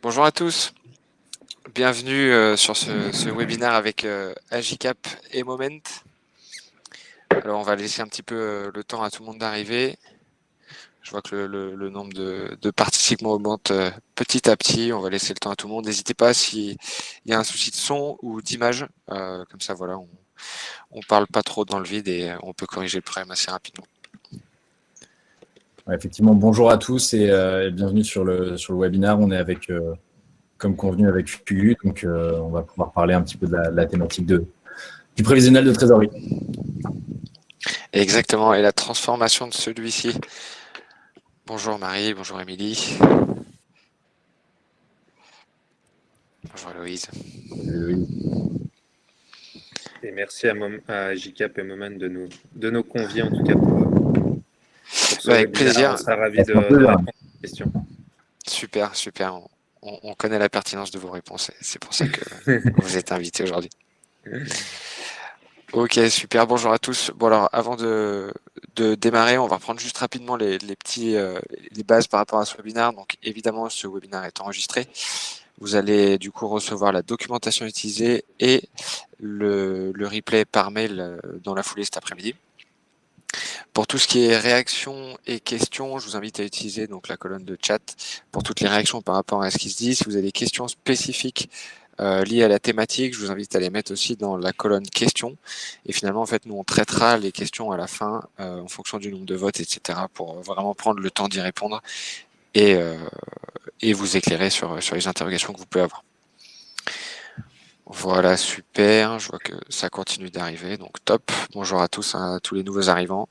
Bonjour à tous, bienvenue sur ce webinaire avec Agicap et Moment. Alors on va laisser un petit peu le temps à tout le monde d'arriver. Je vois que le nombre de participants augmente petit à petit. On va laisser le temps à tout le monde. N'hésitez pas s'il y a un souci de son ou d'image. Comme ça, voilà, on parle pas trop dans le vide et on peut corriger le problème assez rapidement. Ouais, effectivement, bonjour à tous et bienvenue sur le webinaire. On est avec, comme convenu, avec Fugu. Donc, on va pouvoir parler un petit peu de la thématique du prévisionnel de trésorerie. Exactement, et la transformation de celui-ci. Bonjour Marie, bonjour Émilie. Bonjour Héloïse. Et merci à JCap et Moment de nous convier, en tout cas, pour ce Avec webinaire. plaisir. On sera ravis de répondre à vos questions. Super. On connaît la pertinence de vos réponses. C'est pour ça que vous êtes invités aujourd'hui. Ok, super. Bonjour à tous. Bon alors, avant de démarrer, on va reprendre juste rapidement les bases par rapport à ce webinaire. Donc évidemment, ce webinaire est enregistré. Vous allez du coup recevoir la documentation utilisée et le replay par mail dans la foulée cet après-midi. Pour tout ce qui est réactions et questions, je vous invite à utiliser donc la colonne de chat pour toutes les réactions par rapport à ce qui se dit. Si vous avez des questions spécifiques liées à la thématique, je vous invite à les mettre aussi dans la colonne questions. Et finalement, en fait, nous, on traitera les questions à la fin en fonction du nombre de votes, etc. pour vraiment prendre le temps d'y répondre et vous éclairer sur les interrogations que vous pouvez avoir. Voilà, super. Je vois que ça continue d'arriver, donc top. Bonjour à tous, à tous les nouveaux arrivants.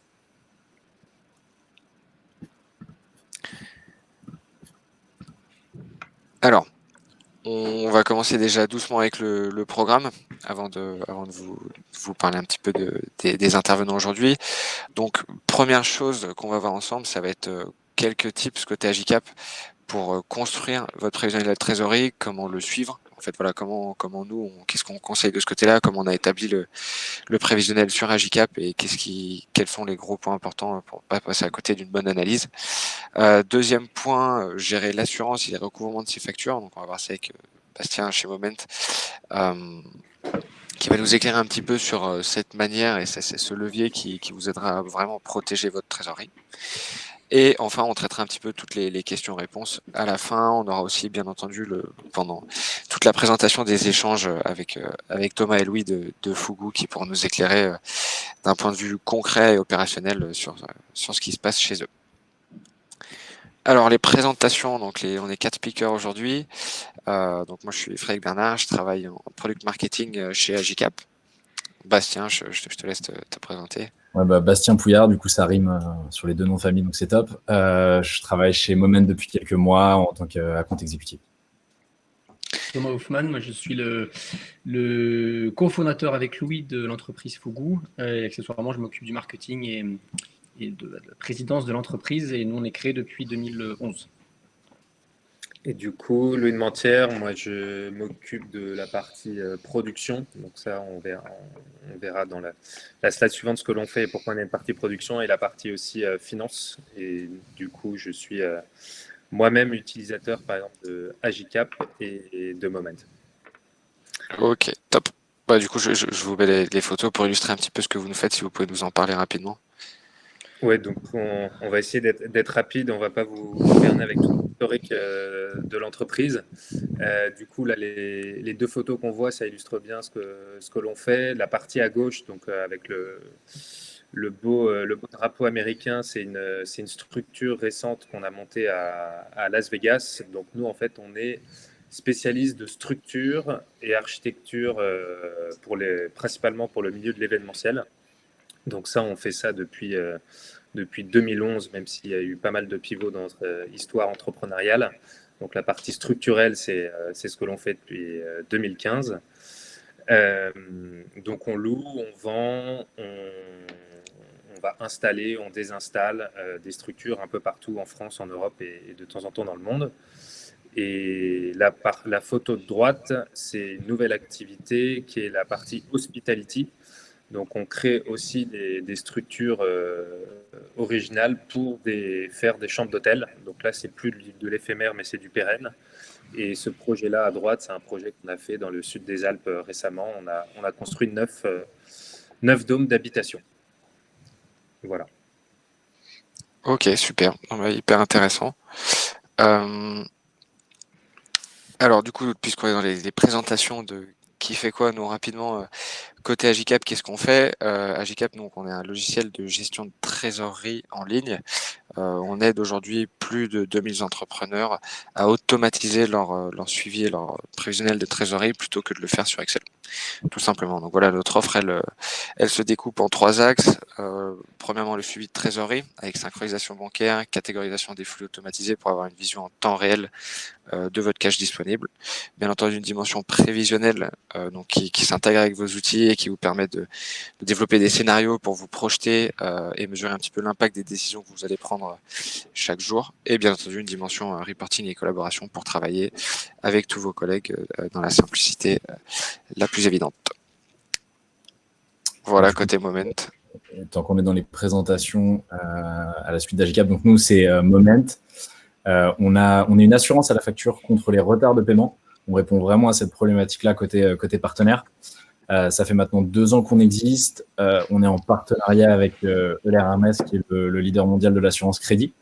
Alors, on va commencer déjà doucement avec le programme avant de vous parler un petit peu des intervenants aujourd'hui. Donc, première chose qu'on va voir ensemble, ça va être quelques tips côté Agicap pour construire votre prévisionnel de la trésorerie, comment le suivre. En fait, voilà, comment nous, qu'est-ce qu'on conseille de ce côté-là, comment on a établi le prévisionnel sur Agicap et quels sont les gros points importants pour pas passer à côté d'une bonne analyse. Deuxième point, gérer l'assurance et les recouvrements de ces factures. Donc on va voir ça avec Bastien chez Moment, qui va nous éclairer un petit peu sur cette manière et c'est ce levier qui vous aidera à vraiment protéger votre trésorerie. Et enfin, on traitera un petit peu toutes les questions-réponses. À la fin, on aura aussi, bien entendu, pendant toute la présentation des échanges avec Thomas et Louis de Fugu qui pourront nous éclairer d'un point de vue concret et opérationnel sur ce qui se passe chez eux. Alors les présentations, donc on est 4 speakers aujourd'hui. Donc moi je suis Frédéric Bernard, je travaille en product marketing chez Agicap. Bastien, je te laisse te présenter. Ouais, Bastien Pouillard, du coup ça rime sur les deux noms de famille, donc c'est top. Je travaille chez Moment depuis quelques mois en tant qu'account exécutif. Thomas Hoffman, moi je suis le cofondateur avec Louis de l'entreprise Fugu. Et accessoirement, je m'occupe du marketing et de la présidence de l'entreprise. Et nous, on est créé depuis 2011. Et du coup, Louis de Mentière, moi je m'occupe de la partie production. Donc ça, on verra dans la slide suivante ce que l'on fait et pourquoi on a une partie production et la partie aussi finance. Et du coup, je suis moi-même utilisateur, par exemple, de Agicap et de Moment. Ok, top. Du coup, je vous mets les photos pour illustrer un petit peu ce que vous nous faites, si vous pouvez nous en parler rapidement. Ouais, donc on va essayer d'être rapide, on va pas vous berner avec tout l'historique de l'entreprise. Du coup, là, les deux photos qu'on voit, ça illustre bien ce que l'on fait. La partie à gauche, donc avec le beau drapeau américain, c'est une structure récente qu'on a montée à Las Vegas. Donc nous, en fait, on est spécialiste de structure et architecture principalement pour le milieu de l'événementiel. Donc ça, on fait ça depuis 2011, même s'il y a eu pas mal de pivots dans notre histoire entrepreneuriale. Donc la partie structurelle, c'est ce que l'on fait depuis 2015. Donc on loue, on vend, on va installer, on désinstalle des structures un peu partout en France, en Europe et de temps en temps dans le monde. Et la photo de droite, c'est une nouvelle activité qui est la partie hospitality. Donc, on crée aussi des structures originales pour faire des chambres d'hôtel. Donc là, c'est plus de l'éphémère, mais c'est du pérenne. Et ce projet-là, à droite, c'est un projet qu'on a fait dans le sud des Alpes récemment. On a construit 9 dômes d'habitation. Voilà. Ok, super. Non, mais hyper intéressant. Alors du coup, puisqu'on est dans les présentations de qui fait quoi, nous rapidement, côté Agicap, qu'est-ce qu'on fait? Agicap, donc on est un logiciel de gestion de trésorerie en ligne. On aide aujourd'hui plus de 2000 entrepreneurs à automatiser leur suivi et leur prévisionnel de trésorerie plutôt que de le faire sur Excel, tout simplement. Donc voilà, notre offre, elle se découpe en 3 axes. Premièrement, le suivi de trésorerie avec synchronisation bancaire, catégorisation des flux automatisés pour avoir une vision en temps réel de votre cash disponible. Bien entendu, une dimension prévisionnelle donc qui s'intègre avec vos outils et qui vous permet de développer des scénarios pour vous projeter et mesurer un petit peu l'impact des décisions que vous allez prendre chaque jour. Et bien entendu, une dimension reporting et collaboration pour travailler avec tous vos collègues dans la simplicité la plus évidente. Voilà, côté Moment. Tant qu'on est dans les présentations à la suite d'Agicap, donc nous, c'est Moment. On est une assurance à la facture contre les retards de paiement. On répond vraiment à cette problématique-là côté partenaire. Ça fait maintenant 2 ans qu'on existe. On est en partenariat avec Euler Hermès, qui est le leader mondial de l'assurance crédit.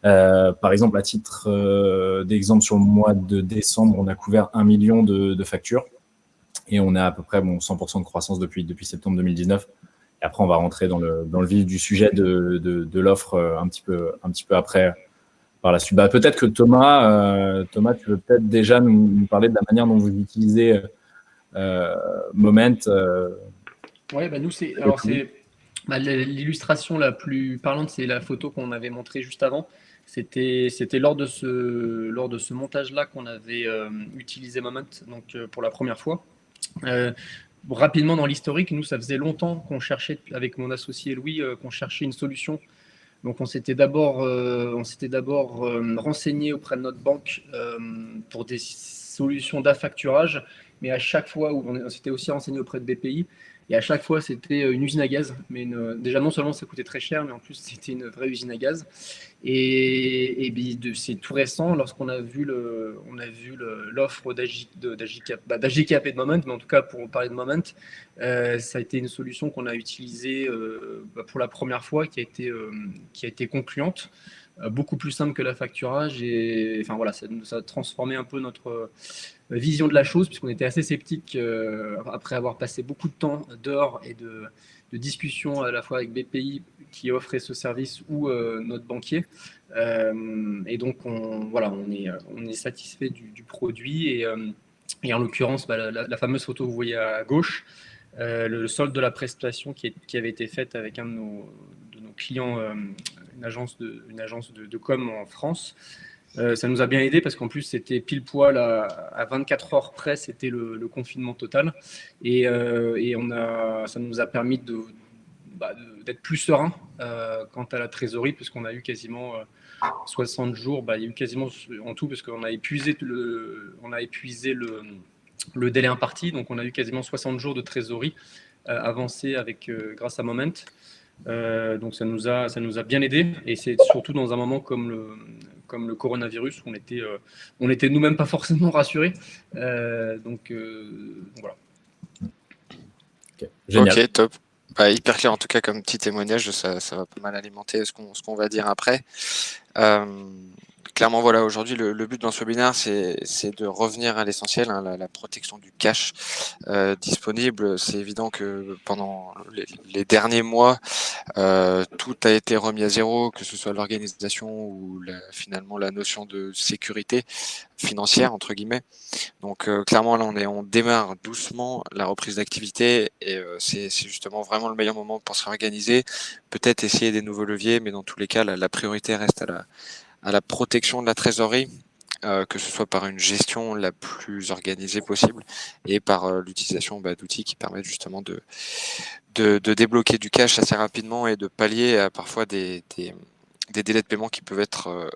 Par exemple, à titre d'exemple, sur le mois de décembre, on a couvert 1 million de factures et on a à peu près 100% de croissance depuis septembre 2019. Et après, on va rentrer dans le vif du sujet de l'offre un petit peu après par la suite. Peut-être que Thomas, tu veux peut-être déjà nous parler de la manière dont vous utilisez Moment. Oui, nous, l'illustration la plus parlante, c'est la photo qu'on avait montrée juste avant. C'était lors de ce montage-là qu'on avait utilisé Moment donc, pour la première fois. Rapidement dans l'historique, nous, ça faisait longtemps qu'on cherchait, avec mon associé Louis, qu'on cherchait une solution. Donc on s'était d'abord renseigné auprès de notre banque pour des solutions d'affacturage, mais à chaque fois, on s'était aussi renseigné auprès de BPI, et à chaque fois c'était une usine à gaz. Mais déjà non seulement ça coûtait très cher, mais en plus c'était une vraie usine à gaz. Et c'est tout récent lorsqu'on a vu l'offre d'Agicap et de Moment, mais en tout cas pour parler de Moment, ça a été une solution qu'on a utilisée pour la première fois, qui a été concluante, beaucoup plus simple que l'affacturage, et enfin voilà, ça a transformé un peu notre vision de la chose, puisqu'on était assez sceptique après avoir passé beaucoup de temps dehors et de discussions à la fois avec BPI qui offrait ce service ou notre banquier. Et donc on est satisfait du produit, et en l'occurrence la fameuse photo que vous voyez à gauche, le solde de la prestation qui avait été faite avec un de nos clients, une agence de com en France. Ça nous a bien aidé parce qu'en plus c'était pile poil à 24 heures près, c'était le confinement total, et ça nous a permis d'être plus serein quant à la trésorerie, puisqu'on a eu quasiment 60 jours, il y a eu quasiment en tout, parce qu'on a épuisé le délai imparti, donc on a eu quasiment 60 jours de trésorerie avancée grâce à Moment. Donc ça nous a bien aidé, et c'est surtout dans un moment comme le coronavirus où on était nous-mêmes pas forcément rassurés. Donc voilà. Génial. Ok, top. Hyper clair en tout cas comme petit témoignage, ça va pas mal alimenter ce qu'on va dire après. Clairement, voilà, aujourd'hui, le but dans ce webinaire, c'est de revenir à l'essentiel, la protection du cash disponible. C'est évident que pendant les derniers mois, tout a été remis à zéro, que ce soit l'organisation ou finalement la notion de sécurité financière, entre guillemets. Donc clairement, là, on démarre doucement la reprise d'activité, et c'est justement vraiment le meilleur moment pour se réorganiser, peut-être essayer des nouveaux leviers, mais dans tous les cas, la priorité reste à la protection de la trésorerie, que ce soit par une gestion la plus organisée possible et par l'utilisation d'outils qui permettent justement de débloquer du cash assez rapidement et de pallier à parfois des délais de paiement qui peuvent être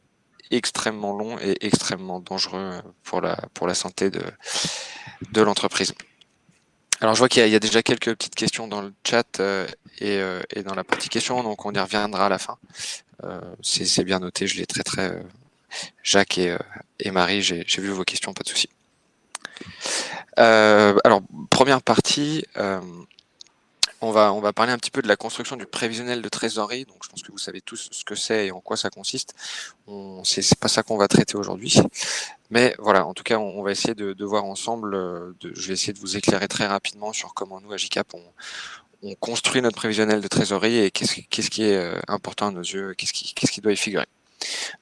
extrêmement longs et extrêmement dangereux pour la santé de l'entreprise. Alors je vois qu'il y a déjà quelques petites questions dans le chat et dans la partie questions, donc on y reviendra à la fin. C'est bien noté, je l'ai très Jacques et Marie, j'ai vu vos questions, pas de souci. Alors première partie, on va parler un petit peu de la construction du prévisionnel de trésorerie. Donc je pense que vous savez tous ce que c'est et en quoi ça consiste. C'est pas ça qu'on va traiter aujourd'hui. Mais voilà, en tout cas, on va essayer de voir ensemble. Je vais essayer de vous éclairer très rapidement sur comment nous, à JCAP, on construit notre prévisionnel de trésorerie et qu'est-ce qui est important à nos yeux, qu'est-ce qui doit y figurer.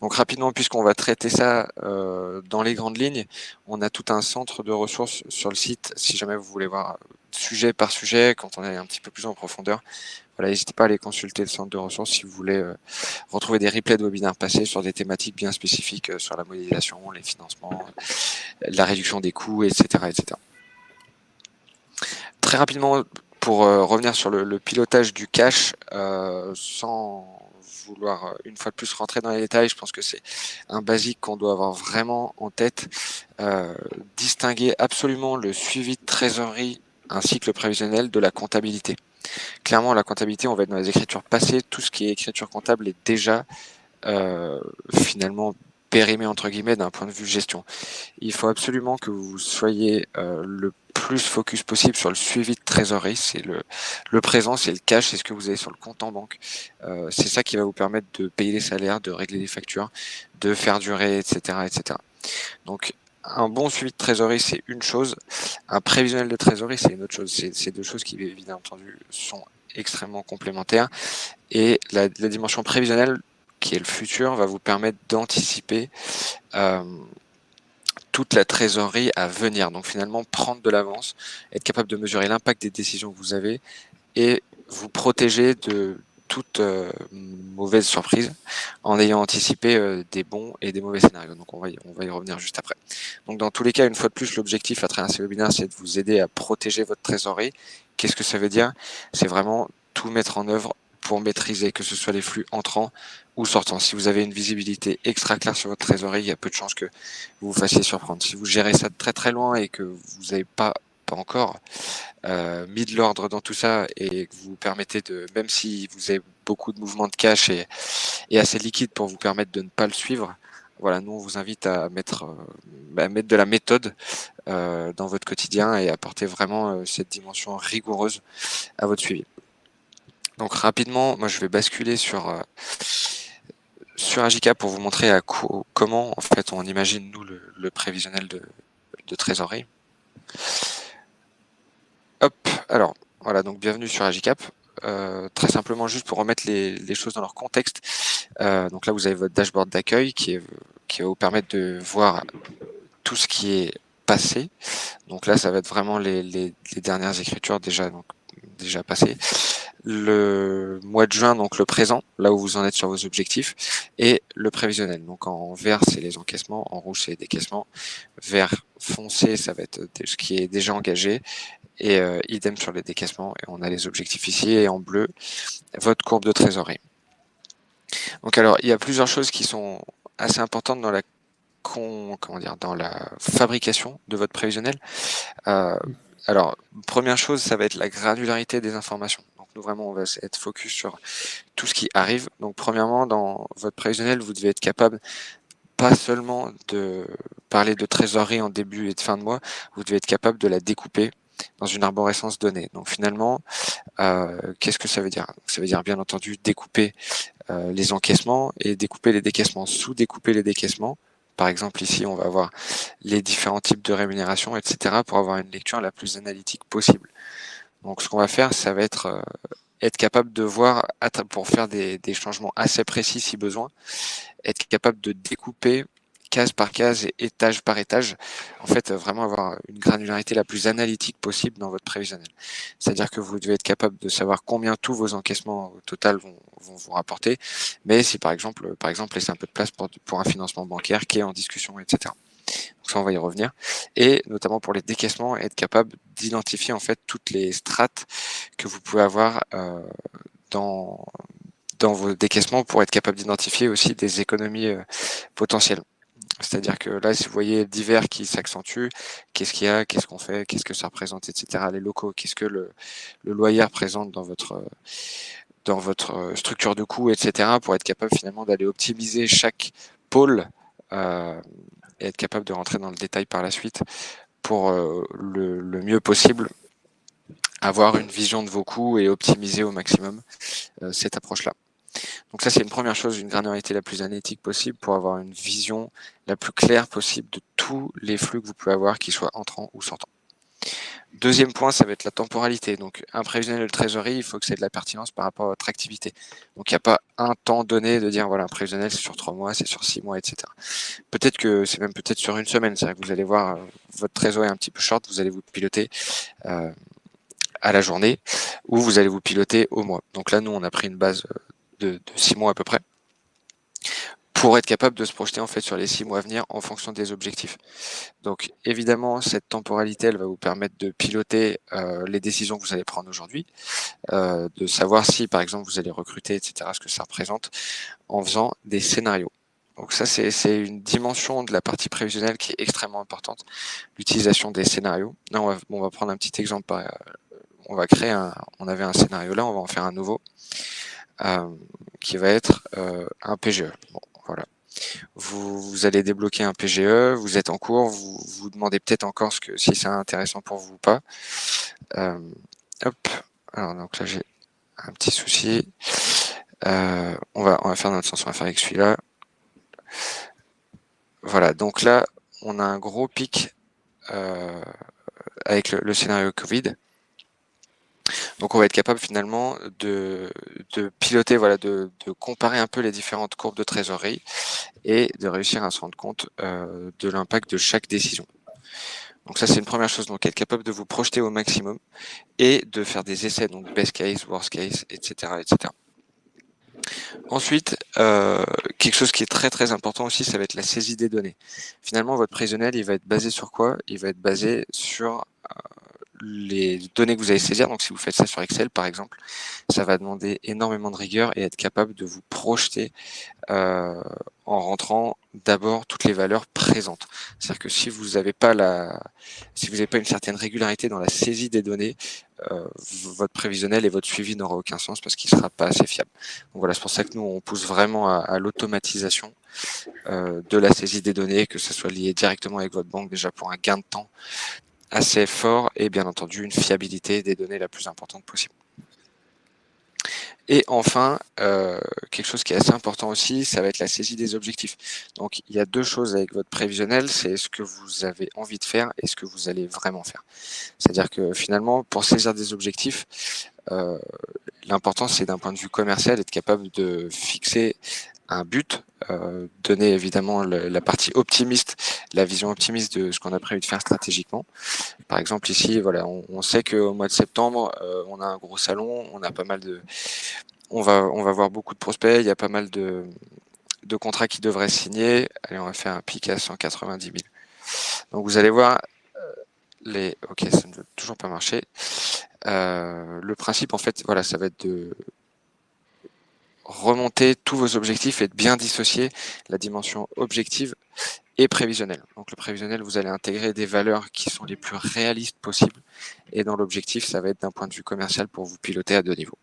Donc rapidement, puisqu'on va traiter ça dans les grandes lignes, on a tout un centre de ressources sur le site. Si jamais vous voulez voir sujet par sujet, quand on est un petit peu plus en profondeur, voilà, n'hésitez pas à aller consulter le centre de ressources si vous voulez retrouver des replays de webinaires passés sur des thématiques bien spécifiques sur la modélisation, les financements, la réduction des coûts, etc. etc. Très rapidement, pour revenir sur le pilotage du cash, sans vouloir une fois de plus rentrer dans les détails, je pense que c'est un basique qu'on doit avoir vraiment en tête. Distinguer absolument le suivi de trésorerie ainsi que le prévisionnel de la comptabilité. Clairement, la comptabilité, on va être dans les écritures passées. Tout ce qui est écriture comptable est déjà finalement périmé entre guillemets d'un point de vue gestion. Il faut absolument que vous soyez le plus focus possible sur le suivi de trésorerie. C'est le présent, c'est le cash, c'est ce que vous avez sur le compte en banque. C'est ça qui va vous permettre de payer les salaires, de régler les factures, de faire durer, etc., etc. Donc un bon suivi de trésorerie, c'est une chose. Un prévisionnel de trésorerie, c'est une autre chose. C'est deux choses qui, bien entendu, sont extrêmement complémentaires. Et la dimension prévisionnelle, qui est le futur, va vous permettre d'anticiper toute la trésorerie à venir. Donc finalement, prendre de l'avance, être capable de mesurer l'impact des décisions que vous avez et vous protéger de toute mauvaise surprise en ayant anticipé des bons et des mauvais scénarios. Donc on va y revenir juste après. Donc dans tous les cas, une fois de plus, l'objectif à travers ces webinaires, c'est de vous aider à protéger votre trésorerie. Qu'est-ce que ça veut dire? C'est vraiment tout mettre en œuvre pour maîtriser, que ce soit les flux entrants ou sortants. Si vous avez une visibilité extra claire sur votre trésorerie, il y a peu de chances que vous vous fassiez surprendre. Si vous gérez ça de très loin et que vous n'avez pas encore mis de l'ordre dans tout ça et que vous permettez de, même si vous avez beaucoup de mouvements de cash et assez liquide pour vous permettre de ne pas le suivre, voilà, nous on vous invite à mettre de la méthode dans votre quotidien et apporter vraiment cette dimension rigoureuse à votre suivi. Donc rapidement, moi je vais basculer sur AJCAP pour vous montrer comment en fait on imagine nous le prévisionnel de trésorerie. Hop, alors voilà, donc bienvenue sur AJCAP. Très simplement, juste pour remettre les choses dans leur contexte. Donc là, vous avez votre dashboard d'accueil qui va vous permettre de voir tout ce qui est passé. Donc là, ça va être vraiment les dernières écritures déjà passées. Le mois de juin, donc le présent, là où vous en êtes sur vos objectifs, et le prévisionnel. Donc en vert, c'est les encaissements, en rouge, c'est les décaissements, vert foncé, ça va être ce qui est déjà engagé, et idem sur les décaissements, et on a les objectifs ici, et en bleu, votre courbe de trésorerie. Donc alors, il y a plusieurs choses qui sont assez importantes dans la fabrication de votre prévisionnel. Alors, première chose, ça va être la granularité des informations. Donc nous vraiment, on va être focus sur tout ce qui arrive. Donc premièrement, dans votre prévisionnel, vous devez être capable pas seulement de parler de trésorerie en début et de fin de mois, vous devez être capable de la découper dans une arborescence donnée. Donc finalement, qu'est-ce que ça veut dire? Ça veut dire bien entendu découper les encaissements et découper les décaissements, sous-découper les décaissements. Par exemple, ici, on va avoir les différents types de rémunération, etc., pour avoir une lecture la plus analytique possible. Donc, ce qu'on va faire, ça va être capable de voir, pour faire des changements assez précis si besoin, être capable de découper case par case et étage par étage, en fait, vraiment avoir une granularité la plus analytique possible dans votre prévisionnel. C'est-à-dire que vous devez être capable de savoir combien tous vos encaissements au total vont vous rapporter, mais si par exemple laisser un peu de place pour un financement bancaire qui est en discussion, etc. Donc ça, on va y revenir. Et notamment pour les décaissements, être capable d'identifier en fait toutes les strates que vous pouvez avoir dans vos décaissements pour être capable d'identifier aussi des économies potentielles. C'est-à-dire que là, si vous voyez divers qui s'accentue, qu'est-ce qu'il y a, qu'est-ce qu'on fait, qu'est-ce que ça représente, etc. Les locaux, qu'est-ce que le loyer représente dans votre structure de coût, etc. pour être capable finalement d'aller optimiser chaque pôle et être capable de rentrer dans le détail par la suite pour le mieux possible avoir une vision de vos coûts et optimiser au maximum cette approche-là. Donc ça, c'est une première chose, une granularité la plus analytique possible pour avoir une vision la plus claire possible de tous les flux que vous pouvez avoir, qu'ils soient entrants ou sortants. Deuxième point, ça va être la temporalité. Donc un prévisionnel de trésorerie, il faut que c'est de la pertinence par rapport à votre activité. Donc il n'y a pas un temps donné de dire voilà, un prévisionnel c'est sur 3 mois, c'est sur 6 mois, etc. Peut-être que c'est même peut-être sur une semaine. C'est-à-dire que vous allez voir votre trésorerie un petit peu short, vous allez vous piloter à la journée ou vous allez vous piloter au mois. Donc là, nous, on a pris une base de 6 mois à peu près pour être capable de se projeter en fait sur les 6 mois à venir en fonction des objectifs. Donc évidemment, cette temporalité, elle va vous permettre de piloter les décisions que vous allez prendre aujourd'hui, de savoir si par exemple vous allez recruter, etc., ce que ça représente en faisant des scénarios. Donc ça, c'est une dimension de la partie prévisionnelle qui est extrêmement importante, l'utilisation des scénarios. Là, on va prendre un petit exemple. On avait un scénario là, on va en faire un nouveau qui va être un PGE. Bon, voilà. Vous allez débloquer un PGE, vous êtes en cours, vous vous demandez peut-être encore si c'est intéressant pour vous ou pas. Hop. Alors donc là j'ai un petit souci. On va faire dans notre sens, on va faire avec celui-là. Voilà, donc là on a un gros pic avec le scénario Covid. Donc on va être capable finalement de piloter, voilà, de comparer un peu les différentes courbes de trésorerie et de réussir à se rendre compte de l'impact de chaque décision. Donc ça c'est une première chose, donc être capable de vous projeter au maximum et de faire des essais, donc best case, worst case, etc. etc. Ensuite, quelque chose qui est très très important aussi, ça va être la saisie des données. Finalement, votre prévisionnel, il va être basé sur quoi? Il va être basé sur les données que vous allez saisir. Donc si vous faites ça sur Excel par exemple, ça va demander énormément de rigueur et être capable de vous projeter en rentrant d'abord toutes les valeurs présentes. C'est-à-dire que si vous n'avez pas une certaine régularité dans la saisie des données, votre prévisionnel et votre suivi n'aura aucun sens parce qu'il ne sera pas assez fiable. Donc voilà, c'est pour ça que nous on pousse vraiment à l'automatisation de la saisie des données, que ce soit lié directement avec votre banque déjà pour un gain de temps assez fort et bien entendu une fiabilité des données la plus importante possible. Et enfin, quelque chose qui est assez important aussi, ça va être la saisie des objectifs. Donc il y a deux choses avec votre prévisionnel, c'est ce que vous avez envie de faire et ce que vous allez vraiment faire. C'est-à-dire que finalement, pour saisir des objectifs, l'important c'est d'un point de vue commercial d'être capable de fixer un but, donner évidemment la partie optimiste, la vision optimiste de ce qu'on a prévu de faire stratégiquement. Par exemple ici, voilà, on sait qu'au mois de septembre, on a un gros salon, on a pas mal on va voir beaucoup de prospects, il y a pas mal de contrats qui devraient signer. Allez, on va faire un pic à 190 000. Donc vous allez voir ok, ça ne veut toujours pas marcher. Le principe, en fait, voilà, ça va être de remonter tous vos objectifs et de bien dissocier la dimension objective et prévisionnelle. Donc le prévisionnel, vous allez intégrer des valeurs qui sont les plus réalistes possibles. Et dans l'objectif, ça va être d'un point de vue commercial pour vous piloter à deux niveaux.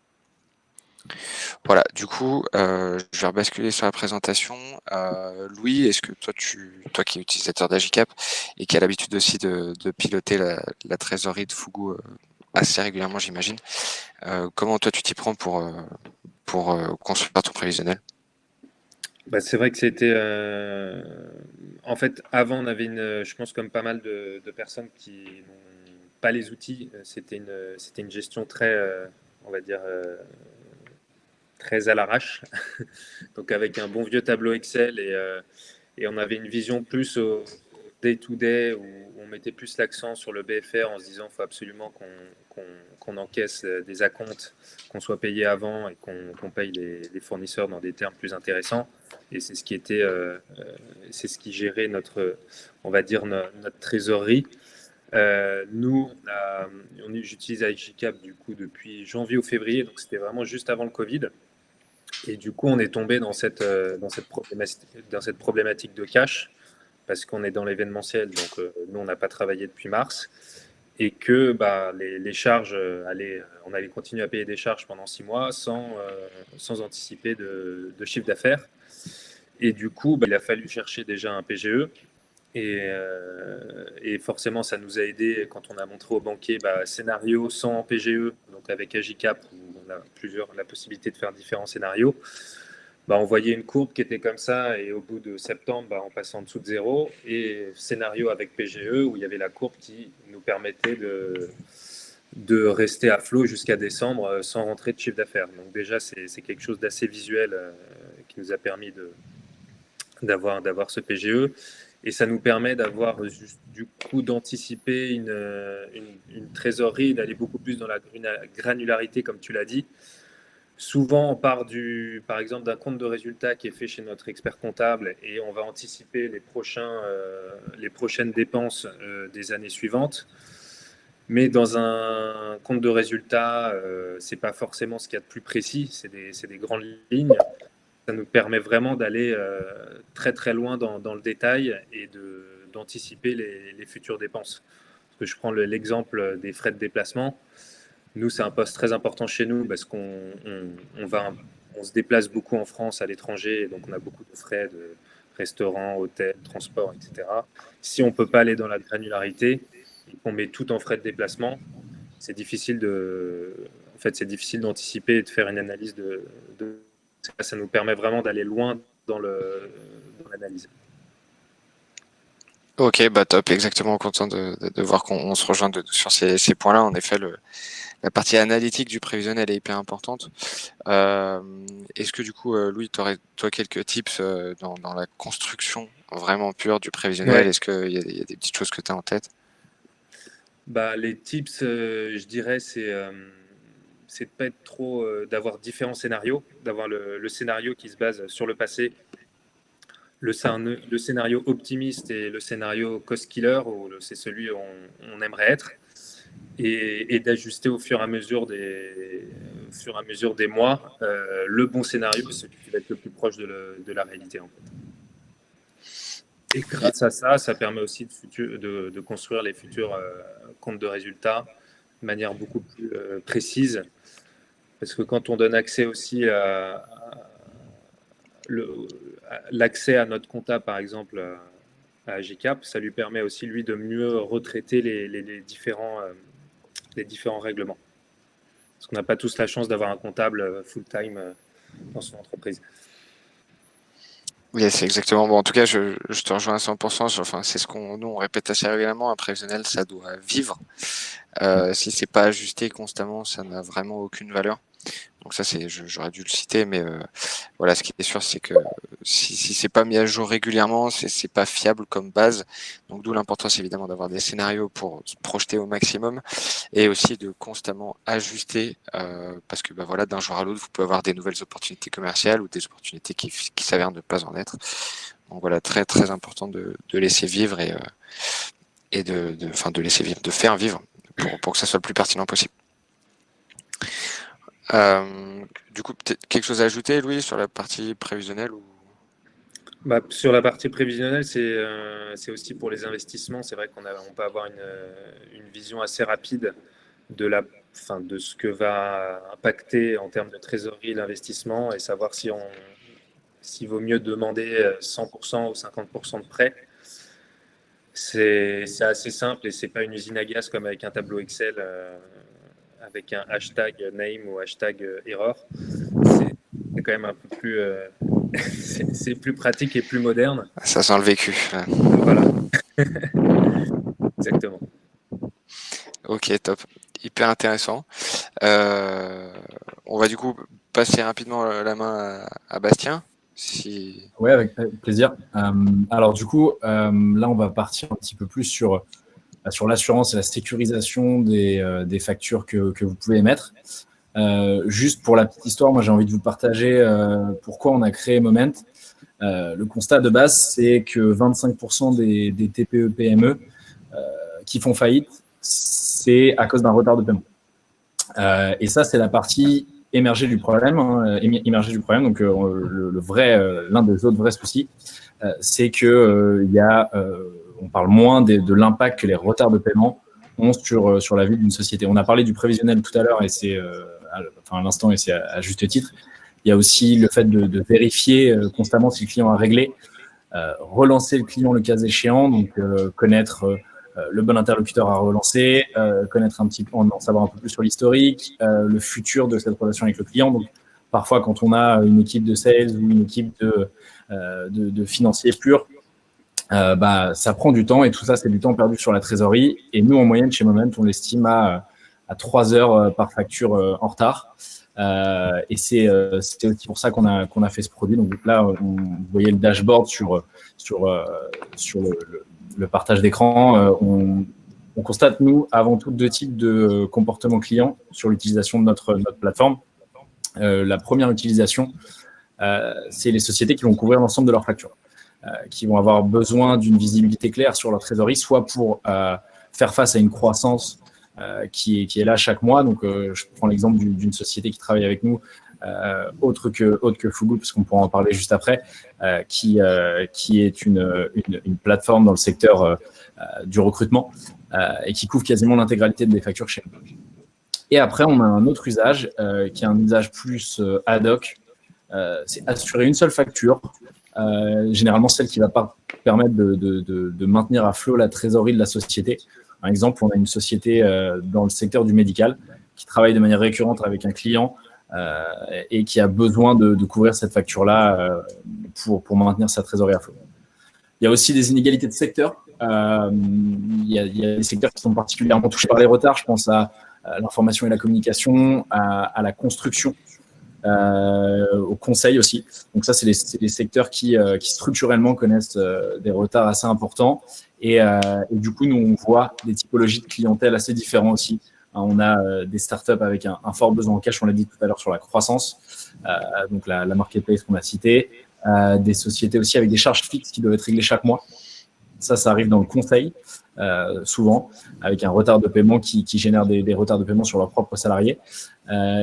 Voilà, du coup, je vais rebasculer sur la présentation. Louis, est-ce que toi qui es utilisateur d'Agicap et qui a l'habitude aussi de piloter la trésorerie de Fugu assez régulièrement, j'imagine, comment toi tu t'y prends pour construire ton prévisionnel? Bah, c'est vrai que c'était. En fait, avant, on avait je pense, comme pas mal de personnes qui n'ont pas les outils, c'était une gestion très, on va dire, très à l'arrache. Donc, avec un bon vieux tableau Excel et on avait une vision plus au day-to-day où on mettait plus l'accent sur le BFR en se disant qu'il faut absolument qu'on encaisse des acomptes, qu'on soit payé avant et qu'on paye les fournisseurs dans des termes plus intéressants. Et c'est ce qui était, c'est ce qui gérait on va dire notre trésorerie. Nous, j'utilise Agicap du coup depuis janvier ou février, donc c'était vraiment juste avant le Covid. Et du coup, on est tombé dans cette problématique de cash. parce qu'on est dans l'événementiel, donc nous, on n'a pas travaillé depuis mars, et que les charges, on allait continuer à payer des charges pendant 6 mois sans anticiper de chiffre d'affaires. Et du coup, il a fallu chercher déjà un PGE. Et forcément, ça nous a aidé quand on a montré au banquier scénario sans PGE, donc avec Agicap, où on a la possibilité de faire différents scénarios. On voyait une courbe qui était comme ça, et au bout de septembre, on passait en dessous de 0. Et scénario avec PGE, où il y avait la courbe qui nous permettait de rester à flot jusqu'à décembre sans rentrer de chiffre d'affaires. Donc déjà, c'est quelque chose d'assez visuel qui nous a permis d'avoir ce PGE. Et ça nous permet d'avoir du coup d'anticiper une trésorerie et d'aller beaucoup plus dans la granularité, comme tu l'as dit. Souvent, on part par exemple d'un compte de résultat qui est fait chez notre expert comptable et on va anticiper les prochaines dépenses des années suivantes. Mais dans un compte de résultat, ce n'est pas forcément ce qu'il y a de plus précis, c'est des grandes lignes. Ça nous permet vraiment d'aller très très loin dans le détail et d'anticiper les futures dépenses. Parce que je prends l'exemple des frais de déplacement. Nous, c'est un poste très important chez nous parce qu'on se déplace beaucoup en France, à l'étranger, et donc on a beaucoup de frais de restaurant, hôtel, transport, etc. Si on ne peut pas aller dans la granularité et qu'on met tout en frais de déplacement, c'est difficile d'anticiper et de faire une analyse ça nous permet vraiment d'aller loin dans l'analyse. Ok, top, exactement, content de voir qu'on se rejoint sur ces points-là. En effet, la partie analytique du prévisionnel est hyper importante. Est-ce que du coup, Louis, tu aurais toi quelques tips dans la construction vraiment pure du prévisionnel? Ouais. Est-ce qu'il y a des petites choses que tu as en tête? Les tips, je dirais, c'est de pas être trop, d'avoir différents scénarios, d'avoir le scénario qui se base sur le passé, le scénario optimiste et le scénario cost killer, où c'est celui où on aimerait être, et d'ajuster au fur et à mesure des mois le bon scénario, celui qui va être le plus proche de la réalité en fait. Et grâce à ça permet aussi de construire les futurs comptes de résultats de manière beaucoup plus précise. Parce que quand on donne accès aussi à l'accès à notre compta, par exemple, à Agicap, ça lui permet aussi, lui, de mieux retraiter les différents règlements. Parce qu'on n'a pas tous la chance d'avoir un comptable full-time dans son entreprise. Oui, c'est exactement. Bon, en tout cas, je te rejoins à 100%. Enfin, c'est ce nous on répète assez régulièrement. Un prévisionnel, ça doit vivre. Si c'est pas ajusté constamment, ça n'a vraiment aucune valeur. Donc ça, j'aurais dû le citer, mais voilà, ce qui est sûr, c'est que si c'est pas mis à jour régulièrement, c'est pas fiable comme base. Donc d'où l'importance évidemment d'avoir des scénarios pour se projeter au maximum et aussi de constamment ajuster parce que voilà, d'un jour à l'autre, vous pouvez avoir des nouvelles opportunités commerciales ou des opportunités qui s'avèrent ne pas en être. Donc voilà, très très important de laisser vivre et de laisser vivre, de faire vivre pour que ça soit le plus pertinent possible. Du coup, peut-être quelque chose à ajouter, Louis, sur la partie prévisionnelle ou... Sur la partie prévisionnelle, c'est aussi pour les investissements. C'est vrai qu'on peut avoir une vision assez rapide de ce que va impacter en termes de trésorerie l'investissement et savoir s'il vaut mieux demander 100% ou 50% de prêt. C'est assez simple et c'est pas une usine à gaz comme avec un tableau Excel avec un hashtag name ou hashtag error. C'est quand même un peu plus c'est plus pratique et plus moderne. Ça sent le vécu. Voilà. Exactement. Ok, top. Hyper intéressant. On va du coup passer rapidement la main à Bastien. Oui, avec plaisir. Alors du coup, là, on va partir un petit peu plus sur l'assurance et la sécurisation des factures que vous pouvez émettre. Juste pour la petite histoire, moi j'ai envie de vous partager pourquoi on a créé Moment. Le constat de base, c'est que 25% des TPE-PME qui font faillite, c'est à cause d'un retard de paiement. Et ça, c'est la partie émerger du problème. Donc, l'un des autres vrais soucis, c'est que on parle moins de l'impact que les retards de paiement ont sur la vie d'une société. On a parlé du prévisionnel tout à l'heure, et c'est à l'instant, et c'est à juste titre. Il y a aussi le fait de vérifier constamment si le client a réglé, relancer le client le cas échéant, donc connaître le bon interlocuteur à relancer, connaître un petit peu, en savoir un peu plus sur l'historique, le futur de cette relation avec le client. Donc, parfois, quand on a une équipe de sales ou une équipe de financiers purs, ça prend du temps, et tout ça, c'est du temps perdu sur la trésorerie. Et nous, en moyenne, chez Moment, on l'estime à 3 heures par facture en retard. Et c'était aussi pour ça qu'on a fait ce produit. Donc là, vous voyez le dashboard sur le partage d'écran. On constate, nous, avant tout, 2 types de comportements clients sur l'utilisation de notre plateforme. La première utilisation, c'est les sociétés qui vont couvrir l'ensemble de leurs factures, qui vont avoir besoin d'une visibilité claire sur leur trésorerie, soit pour faire face à une croissance qui est là chaque mois. Donc, je prends l'exemple d'une société qui travaille avec nous, autre que Fugu, parce qu'on pourra en parler juste après, qui est une plateforme dans le secteur du recrutement et qui couvre quasiment l'intégralité des factures chez nous. Et après, on a un autre usage qui est un usage plus ad hoc. C'est assurer une seule facture, généralement celle qui va pas permettre de maintenir à flot la trésorerie de la société. Par exemple, on a une société dans le secteur du médical qui travaille de manière récurrente avec un client et qui a besoin de couvrir cette facture-là pour maintenir sa trésorerie à flot. Il y a aussi des inégalités de secteur. Il y a des secteurs qui sont particulièrement touchés par les retards. Je pense à l'information et la communication, à la construction, au conseil aussi. Donc ça, c'est les secteurs qui structurellement connaissent des retards assez importants. Et du coup, nous, on voit des typologies de clientèle assez différentes aussi. On a des startups avec un fort besoin en cash, on l'a dit tout à l'heure, sur la croissance, donc la marketplace qu'on a citée, des sociétés aussi avec des charges fixes qui doivent être réglées chaque mois. Ça arrive dans le conseil, souvent, avec un retard de paiement qui génère des retards de paiement sur leurs propres salariés,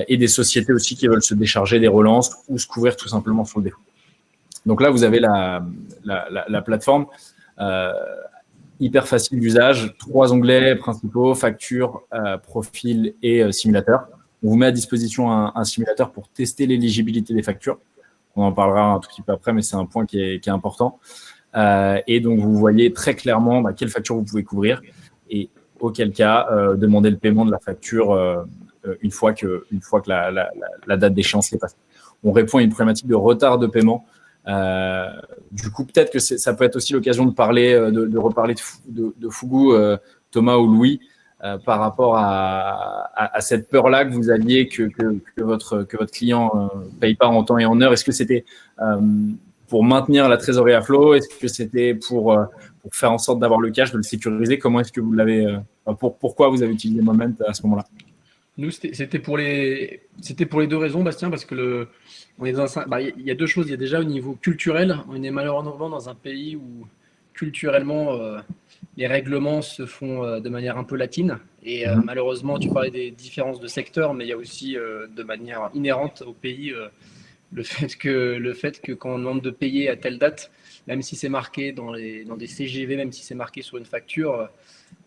et des sociétés aussi qui veulent se décharger des relances ou se couvrir tout simplement sur le défaut. Donc là, vous avez la plateforme hyper facile d'usage, 3 onglets principaux, facture, profil et simulateur. On vous met à disposition un simulateur pour tester l'éligibilité des factures. On en parlera un tout petit peu après, mais c'est un point qui est important. Et donc, vous voyez très clairement quelle facture vous pouvez couvrir et auquel cas, demander le paiement de la facture une fois que la date d'échéance est passée. On répond à une problématique de retard de paiement. Du coup, peut-être que ça peut être aussi l'occasion de reparler de Fugu, Thomas ou Louis, par rapport à cette peur-là que vous aviez que votre client paye pas en temps et en heure. Est-ce que c'était pour maintenir la trésorerie à flot? Est-ce que c'était pour faire en sorte d'avoir le cash, de le sécuriser? Comment est-ce que vous l'avez pourquoi vous avez utilisé Moment à ce moment-là? Nous, c'était pour les 2 raisons, Bastien, parce que on est il y a 2 choses. Il y a déjà au niveau culturel, on est malheureusement dans un pays où culturellement les règlements se font de manière un peu latine. Et malheureusement, tu parlais des différences de secteur, mais il y a aussi de manière inhérente au pays le fait que quand on demande de payer à telle date, même si c'est marqué dans des CGV, même si c'est marqué sur une facture,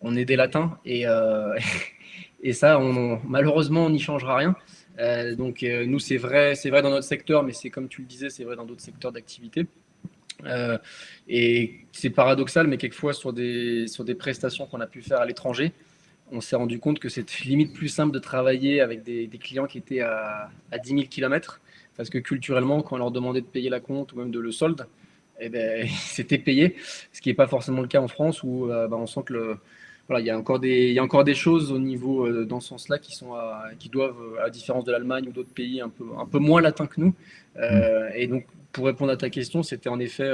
on est des latins et ça, malheureusement, on n'y changera rien. Donc nous, c'est vrai dans notre secteur, mais c'est comme tu le disais, c'est vrai dans d'autres secteurs d'activité. Et c'est paradoxal, mais quelquefois sur des prestations qu'on a pu faire à l'étranger, on s'est rendu compte que c'était limite plus simple de travailler avec des clients qui étaient à 10 000 km, parce que culturellement, quand on leur demandait de payer la compte ou même de le solde, c'était payé, ce qui n'est pas forcément le cas en France, où on sent que voilà, il y a encore des choses au niveau dans ce sens-là qui doivent, à la différence de l'Allemagne ou d'autres pays un peu moins latins que nous. Et donc, pour répondre à ta question, c'était en effet,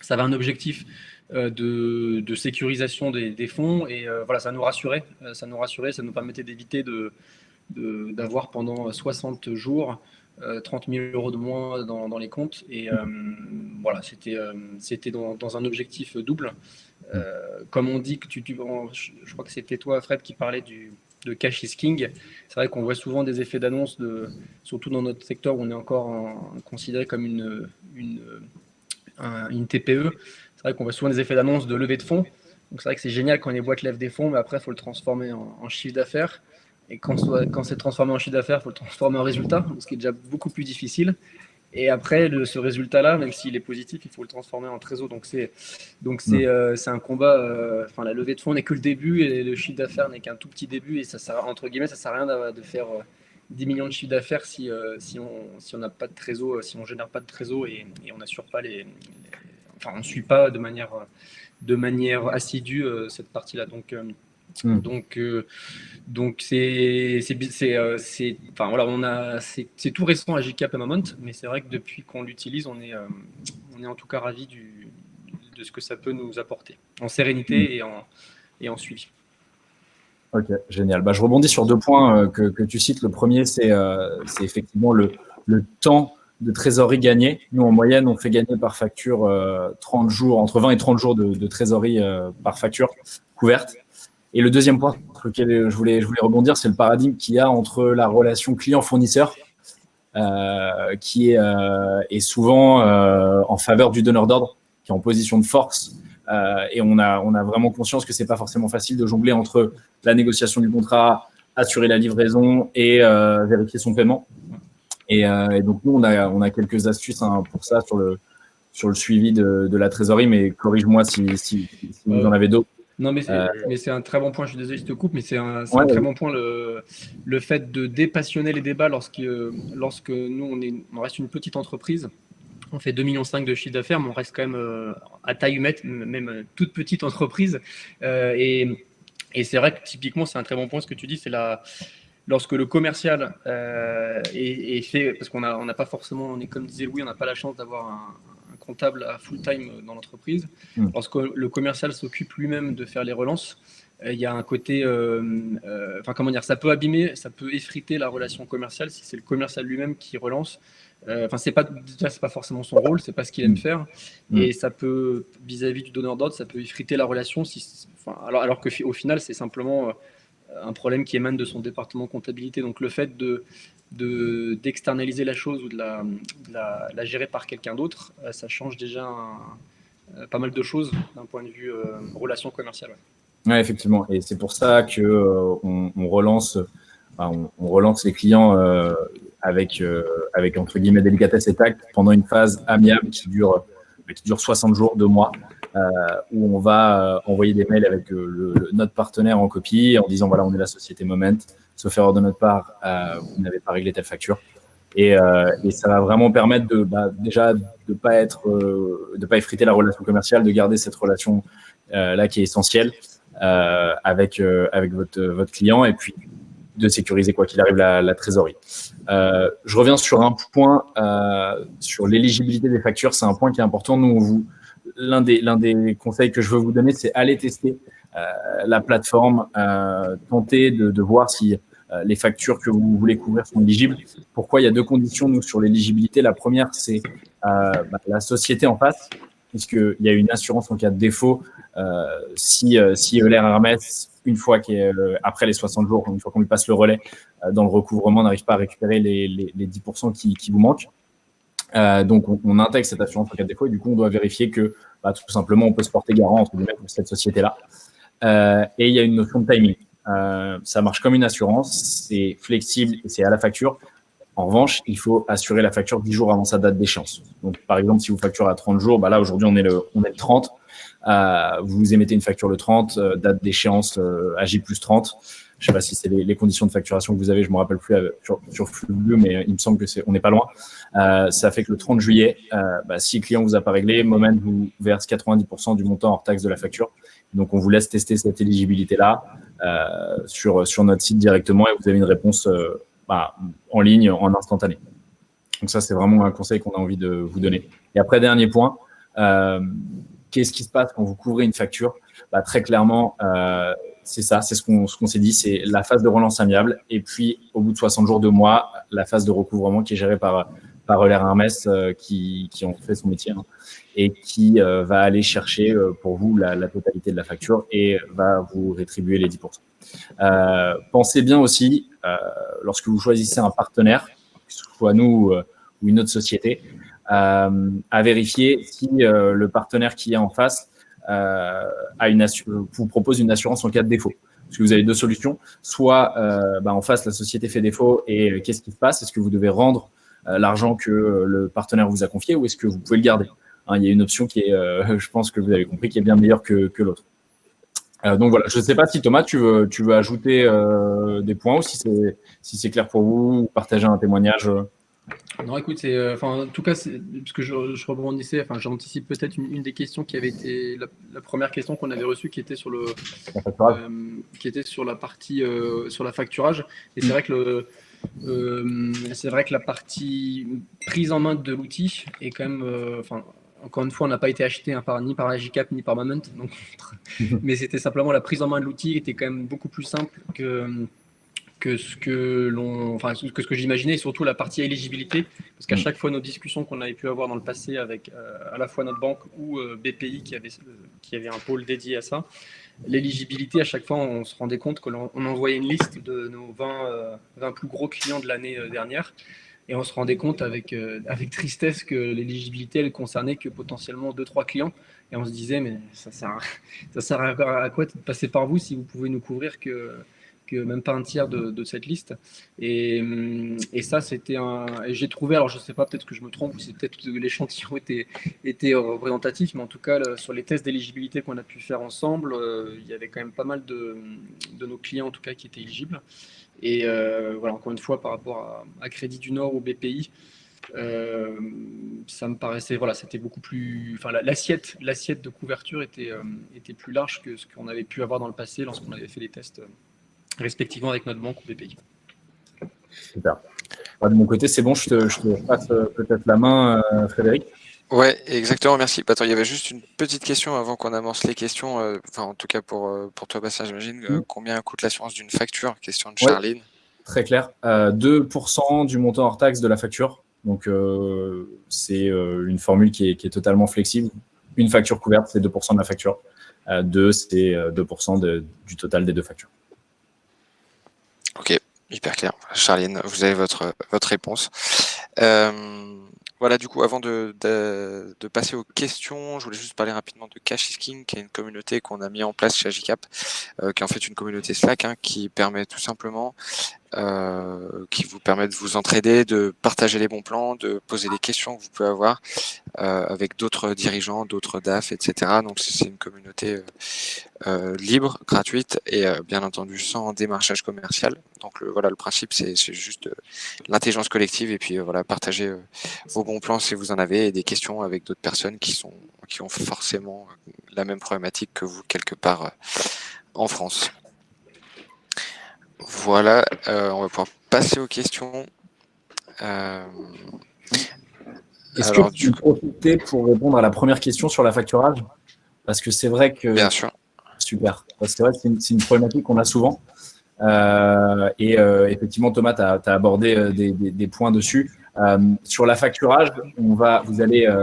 ça avait un objectif de sécurisation des fonds et voilà, ça nous rassurait, ça nous permettait d'éviter d'avoir pendant 60 jours 30 000 euros de moins dans les comptes. Et voilà, c'était dans un objectif double. Comme on dit, je crois que c'était toi, Fred, qui parlait de cash is king. C'est vrai qu'on voit souvent des effets d'annonce, surtout dans notre secteur où on est encore considéré comme une TPE. C'est vrai qu'on voit souvent des effets d'annonce de levée de fonds. Donc c'est vrai que c'est génial quand les boîtes lèvent des fonds, mais après il faut le transformer en chiffre d'affaires. Et quand c'est transformé en chiffre d'affaires, il faut le transformer en résultat, ce qui est déjà beaucoup plus difficile. Et après, ce résultat-là, même s'il est positif, il faut le transformer en trésor. Donc c'est un combat. Enfin, la levée de fonds n'est que le début et le chiffre d'affaires n'est qu'un tout petit début. Et ça sert, entre guillemets, ça sert à rien de faire 10 millions de chiffre d'affaires si on n'a pas de trésor, si on génère pas de trésor et on n'assure pas enfin, on ne suit pas de manière assidue cette partie-là. Donc enfin voilà, c'est tout récent à GCap et Moment, mais c'est vrai que depuis qu'on l'utilise, on est en tout cas ravi de ce que ça peut nous apporter en sérénité et en suivi. Ok, génial. Je rebondis sur 2 points que tu cites. Le premier, c'est effectivement le temps de trésorerie gagné. Nous, en moyenne, on fait gagner par facture 30 jours, entre 20 et 30 jours de trésorerie par facture couverte. Et le deuxième point sur lequel je voulais rebondir, c'est le paradigme qu'il y a entre la relation client-fournisseur, qui est souvent en faveur du donneur d'ordre, qui est en position de force. Et on a vraiment conscience que c'est pas forcément facile de jongler entre la négociation du contrat, assurer la livraison et vérifier son paiement. Et donc nous, on a quelques astuces pour ça sur le suivi de la trésorerie, mais corrige-moi si vous en avez d'autres. Non, mais c'est un très bon point. Je suis désolé, je te coupe, mais c'est un très bon point. Le fait de dépassionner les débats lorsque nous, on reste une petite entreprise. On fait 2,5 millions de chiffre d'affaires, mais on reste quand même à taille humaine, même toute petite entreprise. Et c'est vrai que typiquement, c'est un très bon point ce que tu dis, c'est lorsque le commercial est fait, parce qu'on n'a pas forcément, comme disait Louis, on n'a pas la chance d'avoir un comptable à full time dans l'entreprise. Lorsque le commercial s'occupe lui-même de faire les relances, il y a un côté, comment dire, ça peut abîmer, ça peut effriter la relation commerciale si c'est le commercial lui-même qui relance. C'est pas forcément son rôle, c'est pas ce qu'il aime faire, et ça peut, vis-à-vis du donneur d'ordre, ça peut effriter la relation. Alors qu'au final, c'est simplement un problème qui émane de son département comptabilité. Donc le fait d'externaliser la chose ou de la gérer par quelqu'un d'autre, ça change déjà pas mal de choses d'un point de vue relation commerciale. Ouais, effectivement. Et c'est pour ça que on relance les clients avec entre guillemets délicatesse et tact pendant une phase amiable qui dure 60 jours, 2 mois, où on va envoyer des mails avec notre partenaire en copie en disant voilà, on est la société Moment, sauf erreur de notre part, vous n'avez pas réglé telle facture. Et ça va vraiment permettre déjà de pas effriter la relation commerciale, de garder cette relation là qui est essentielle avec votre client, et puis de sécuriser quoi qu'il arrive la trésorerie. Je reviens sur un point sur l'éligibilité des factures. C'est un point qui est important. Nous, l'un des conseils que je veux vous donner, c'est aller tester la plateforme, tenter de voir si les factures que vous voulez couvrir sont éligibles. Pourquoi? Il y a 2 conditions, nous, sur l'éligibilité. La première, c'est la société en face, puisqu'il y a une assurance en cas de défaut. Si Euler Hermès, une fois après les 60 jours, une fois qu'on lui passe le relais dans le recouvrement, n'arrive pas à récupérer les 10% qui vous manquent. Donc, on intègre cette assurance en cas de défaut, et du coup, on doit vérifier que tout simplement, on peut se porter garant entre guillemets pour cette société-là. Et il y a une notion de timing. Ça marche comme une assurance, c'est flexible et c'est à la facture. En revanche, il faut assurer la facture 10 jours avant sa date d'échéance. Donc, par exemple, si vous facturez à 30 jours, là, aujourd'hui, on est le 30. Vous émettez une facture le 30, date d'échéance à J+30. Je ne sais pas si c'est les conditions de facturation que vous avez, je ne me rappelle plus sur Flux, mais il me semble on n'est pas loin. Ça fait que le 30 juillet, si le client ne vous a pas réglé, Moment vous verse 90% du montant hors taxe de la facture. Donc, on vous laisse tester cette éligibilité-là sur notre site directement, et vous avez une réponse en ligne, en instantané. Donc ça, c'est vraiment un conseil qu'on a envie de vous donner. Et après, dernier point, qu'est-ce qui se passe quand vous couvrez une facture? Très clairement, c'est ça, c'est ce qu'on s'est dit, c'est la phase de relance amiable, et puis au bout de 60 jours, 2 mois, la phase de recouvrement qui est gérée par Euler Hermès, qui en fait son métier, et qui va aller chercher pour vous la totalité de la facture et va vous rétribuer les 10%. Pensez bien aussi, lorsque vous choisissez un partenaire, que ce soit nous ou une autre société, à vérifier si le partenaire qui est en face vous propose une assurance en cas de défaut. Parce que vous avez deux solutions. Soit en face, la société fait défaut et qu'est-ce qui se passe? Est-ce que vous devez rendre l'argent que le partenaire vous a confié ou est-ce que vous pouvez le garder? Il y a une option qui est, je pense que vous avez compris, qui est bien meilleure que l'autre. Donc voilà, je ne sais pas si Thomas, tu veux ajouter des points ou si c'est clair pour vous, ou partager un témoignage. Non, écoute, en tout cas, parce que je rebondissais, j'anticipe peut-être une des questions qui avait été la première question qu'on avait reçue, qui était sur la partie sur la facturage. Et c'est vrai que la partie prise en main de l'outil est quand même, encore une fois, on n'a pas été acheté ni par Agicap ni par Moment, donc, mais c'était simplement la prise en main de l'outil était quand même beaucoup plus simple que ce que j'imaginais, et surtout la partie éligibilité, parce qu'à chaque fois nos discussions qu'on avait pu avoir dans le passé avec à la fois notre banque ou BPI qui avait un pôle dédié à ça, l'éligibilité, à chaque fois on se rendait compte qu'on envoyait une liste de nos 20 plus gros clients de l'année dernière, et on se rendait compte avec tristesse que l'éligibilité elle concernait que potentiellement 2-3 clients, et on se disait mais ça sert à quoi de passer par vous si vous pouvez nous couvrir que même pas un tiers de cette liste. Et ça, c'était et j'ai trouvé, alors je sais pas, peut-être que je me trompe, ou c'est peut-être que l'échantillon était représentatif, mais en tout cas, sur les tests d'éligibilité qu'on a pu faire ensemble, il y avait quand même pas mal de nos clients, en tout cas, qui étaient éligibles. Et voilà, encore une fois, par rapport à Crédit du Nord ou BPI, ça me paraissait, voilà, c'était beaucoup plus, l'assiette de couverture était plus large que ce qu'on avait pu avoir dans le passé lorsqu'on avait fait les tests respectivement avec notre banque ou BPI. Super. De mon côté, c'est bon, je te passe peut-être la main, Frédéric. Ouais, exactement, merci. Attends, il y avait juste une petite question avant qu'on amorce les questions. En tout cas pour toi, Bastien, j'imagine. Combien coûte l'assurance d'une facture? Question de Charline. Très clair. 2% du montant hors taxe de la facture. Donc, c'est une formule qui est totalement flexible. Une facture couverte, c'est 2% de la facture. 2, c'est 2% du total des deux factures. Ok, hyper clair. Charline, vous avez votre réponse. Voilà, du coup, avant de passer aux questions, je voulais juste parler rapidement de Cash is King, qui est une communauté qu'on a mis en place chez Agicap, qui est en fait une communauté Slack, qui permet tout simplement qui vous permet de vous entraider, de partager les bons plans, de poser des questions que vous pouvez avoir avec d'autres dirigeants, d'autres DAF, etc. Donc c'est une communauté libre, gratuite et bien entendu sans démarchage commercial. Donc le principe c'est juste l'intelligence collective et puis partager vos bons plans si vous en avez et des questions avec d'autres personnes qui ont forcément la même problématique que vous quelque part en France. Voilà, on va pouvoir passer aux questions. Est-ce que tu peux profiter pour répondre à la première question sur la facturage? Parce que c'est vrai que… Bien sûr. Super. Parce que c'est vrai que c'est une problématique qu'on a souvent. Effectivement, Thomas, tu as abordé des points dessus. Sur la facturage, vous allez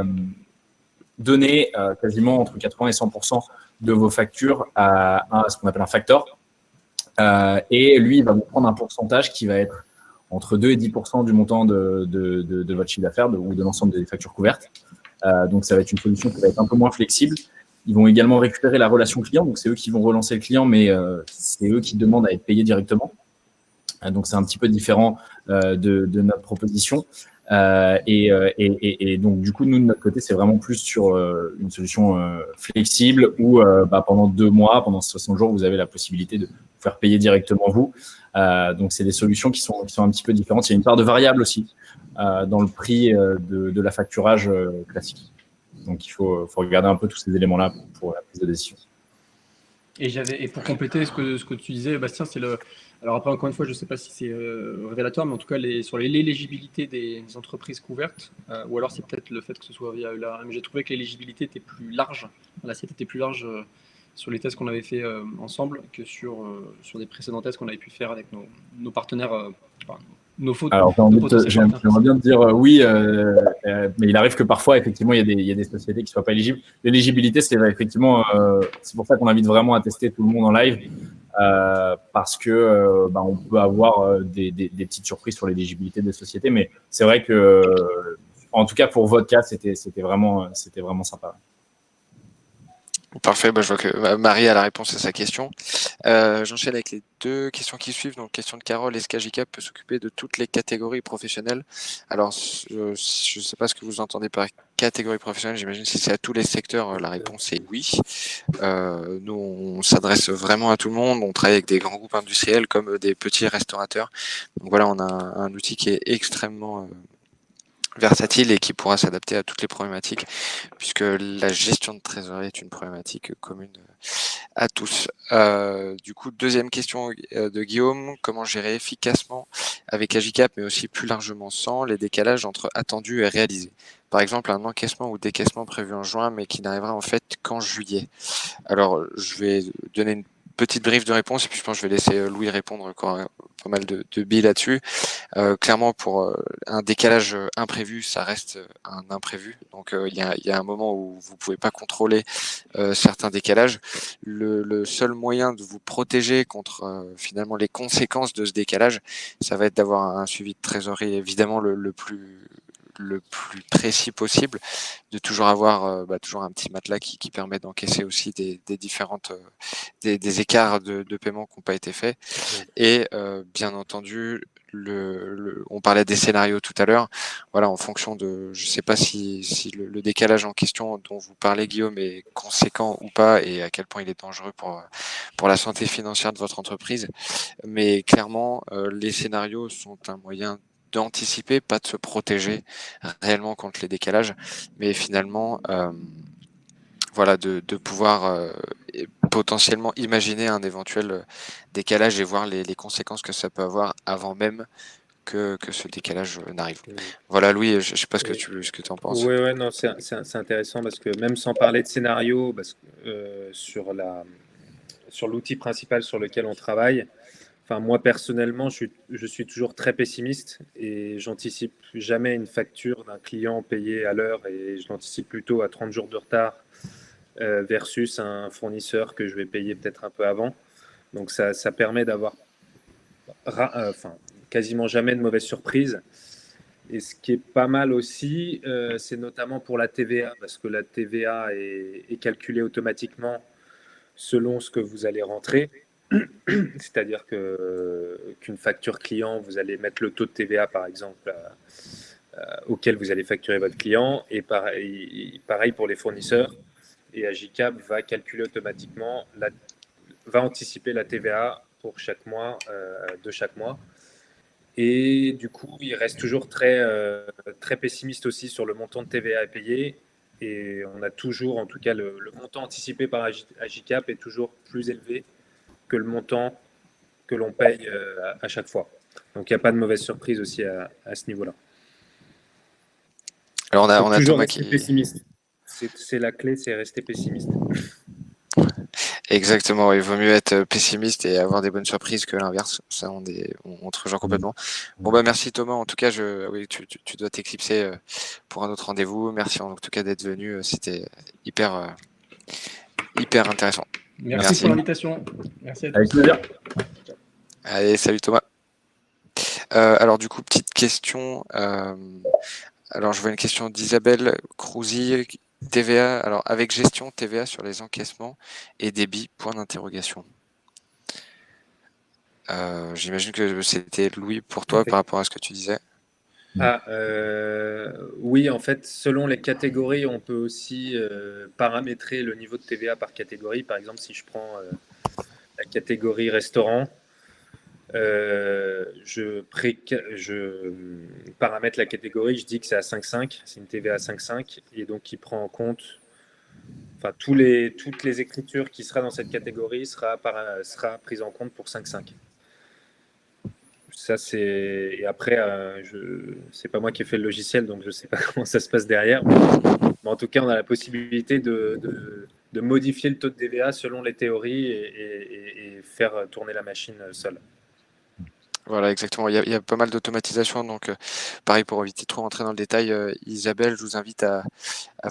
donner quasiment entre 80 et 100% de vos factures à ce qu'on appelle un factor. Et lui, il va vous prendre un pourcentage qui va être entre 2 et 10% du montant de votre chiffre d'affaires ou de l'ensemble des factures couvertes. Donc, ça va être une solution qui va être un peu moins flexible. Ils vont également récupérer la relation client. Donc, c'est eux qui vont relancer le client, mais c'est eux qui demandent à être payés directement. Donc, c'est un petit peu différent de notre proposition. Et donc, du coup, nous, de notre côté, c'est vraiment plus sur une solution flexible où pendant 2 mois, pendant 60 jours, vous avez la possibilité de vous faire payer directement vous. Donc, c'est des solutions qui sont un petit peu différentes. Il y a une part de variable aussi dans le prix de la facturage classique. Donc, il faut regarder un peu tous ces éléments-là pour la prise de décision. Et pour compléter ce que tu disais, Bastien, alors après, encore une fois, je ne sais pas si c'est révélateur, mais en tout cas, sur l'éligibilité des entreprises couvertes, ou alors c'est peut-être le fait que ce soit via l'ARM, j'ai trouvé que l'éligibilité était plus large, l'assiette était plus large sur les tests qu'on avait fait ensemble que sur des précédents tests qu'on avait pu faire avec nos partenaires, nos fautes. Alors, j'aimerais bien te dire oui, mais il arrive que parfois, effectivement, il y a des sociétés qui ne soient pas éligibles. L'éligibilité, c'est effectivement, c'est pour ça qu'on invite vraiment à tester tout le monde en live. parce que on peut avoir des petites surprises sur l'éligibilité des sociétés. Mais c'est vrai que, en tout cas pour votre cas, c'était vraiment sympa. Parfait, je vois que Marie a la réponse à sa question. J'enchaîne avec les 2 questions qui suivent. Donc, question de Carole, est-ce qu'Agicap peut s'occuper de toutes les catégories professionnelles? Alors, je ne sais pas ce que vous entendez par catégorie professionnelle. J'imagine si c'est à tous les secteurs, la réponse est oui. Nous, on s'adresse vraiment à tout le monde. On travaille avec des grands groupes industriels comme des petits restaurateurs. Donc voilà, on a un outil qui est extrêmement versatile et qui pourra s'adapter à toutes les problématiques, puisque la gestion de trésorerie est une problématique commune à tous. Du coup, 2e question de Guillaume, comment gérer efficacement avec Agicap, mais aussi plus largement sans, les décalages entre attendu et réalisé? Par exemple, un encaissement ou décaissement prévu en juin, mais qui n'arrivera en fait qu'en juillet. Alors, je vais donner une petite brief de réponse, et puis je pense que je vais laisser Louis répondre, encore pas mal de billes là-dessus. Clairement, pour un décalage imprévu, ça reste un imprévu. Donc, il y a un moment où vous pouvez pas contrôler certains décalages. Le seul moyen de vous protéger contre finalement les conséquences de ce décalage, ça va être d'avoir un suivi de trésorerie évidemment le plus précis possible, de toujours avoir toujours un petit matelas qui permet d'encaisser aussi des différentes des écarts de paiement qui n'ont pas été faits. Et bien entendu, on parlait des scénarios tout à l'heure. Voilà, en fonction de, je sais pas si le décalage en question dont vous parlez, Guillaume, est conséquent ou pas, et à quel point il est dangereux pour la santé financière de votre entreprise. Mais clairement, les scénarios sont un moyen d'anticiper, pas de se protéger réellement contre les décalages, mais finalement, voilà, de pouvoir potentiellement imaginer un éventuel décalage et voir les conséquences que ça peut avoir avant même que ce décalage n'arrive. Voilà, Louis, je sais pas ce que tu en penses. Oui, non, c'est intéressant parce que même sans parler de scénario, parce que, sur l'outil principal sur lequel on travaille, enfin, moi personnellement, je suis toujours très pessimiste et j'anticipe jamais une facture d'un client payé à l'heure et je l'anticipe plutôt à 30 jours de retard versus un fournisseur que je vais payer peut-être un peu avant. Donc ça permet d'avoir quasiment jamais de mauvaises surprises. Et ce qui est pas mal aussi, c'est notamment pour la TVA, parce que la TVA est calculée automatiquement selon ce que vous allez rentrer. C'est-à-dire qu'une facture client, vous allez mettre le taux de TVA, par exemple, auquel vous allez facturer votre client. Et pareil pour les fournisseurs. Et Agicap va calculer automatiquement, va anticiper la TVA pour chaque mois, de chaque mois. Et du coup, il reste toujours très pessimiste aussi sur le montant de TVA à payer. Et on a toujours, en tout cas, le montant anticipé par Agicap est toujours plus élevé que le montant que l'on paye à chaque fois. Donc, il n'y a pas de mauvaise surprise aussi à ce niveau-là. Alors, on a toujours Thomas rester pessimiste. C'est la clé, c'est rester pessimiste. Exactement, il vaut mieux être pessimiste et avoir des bonnes surprises que l'inverse. Ça, on te rejoint complètement. Bon, merci Thomas. En tout cas, oui, tu dois t'éclipser pour un autre rendez-vous. Merci en tout cas d'être venu. C'était hyper intéressant. Merci pour l'invitation. Merci à tous. Avec plaisir. Allez, salut Thomas. Alors du coup, petite question. Alors, je vois une question d'Isabelle Crouzy. TVA, alors avec gestion TVA sur les encaissements et débit, point d'interrogation. J'imagine que c'était Louis pour toi par rapport à ce que tu disais. Oui, en fait, selon les catégories, on peut aussi paramétrer le niveau de TVA par catégorie. Par exemple, si je prends la catégorie restaurant, je paramètre la catégorie, je dis que c'est à 5,5, c'est une TVA à 5,5, et donc qui prend en compte, enfin, toutes les écritures qui sera dans cette catégorie sera prise en compte pour 5,5. Ça, et après, c'est pas moi qui ai fait le logiciel, donc je sais pas comment ça se passe derrière. Mais en tout cas, on a la possibilité de modifier le taux de TVA selon les théories et faire tourner la machine seule. Voilà, exactement. Il y a pas mal d'automatisation. Donc, pareil, pour éviter de trop rentrer dans le détail, Isabelle, je vous invite à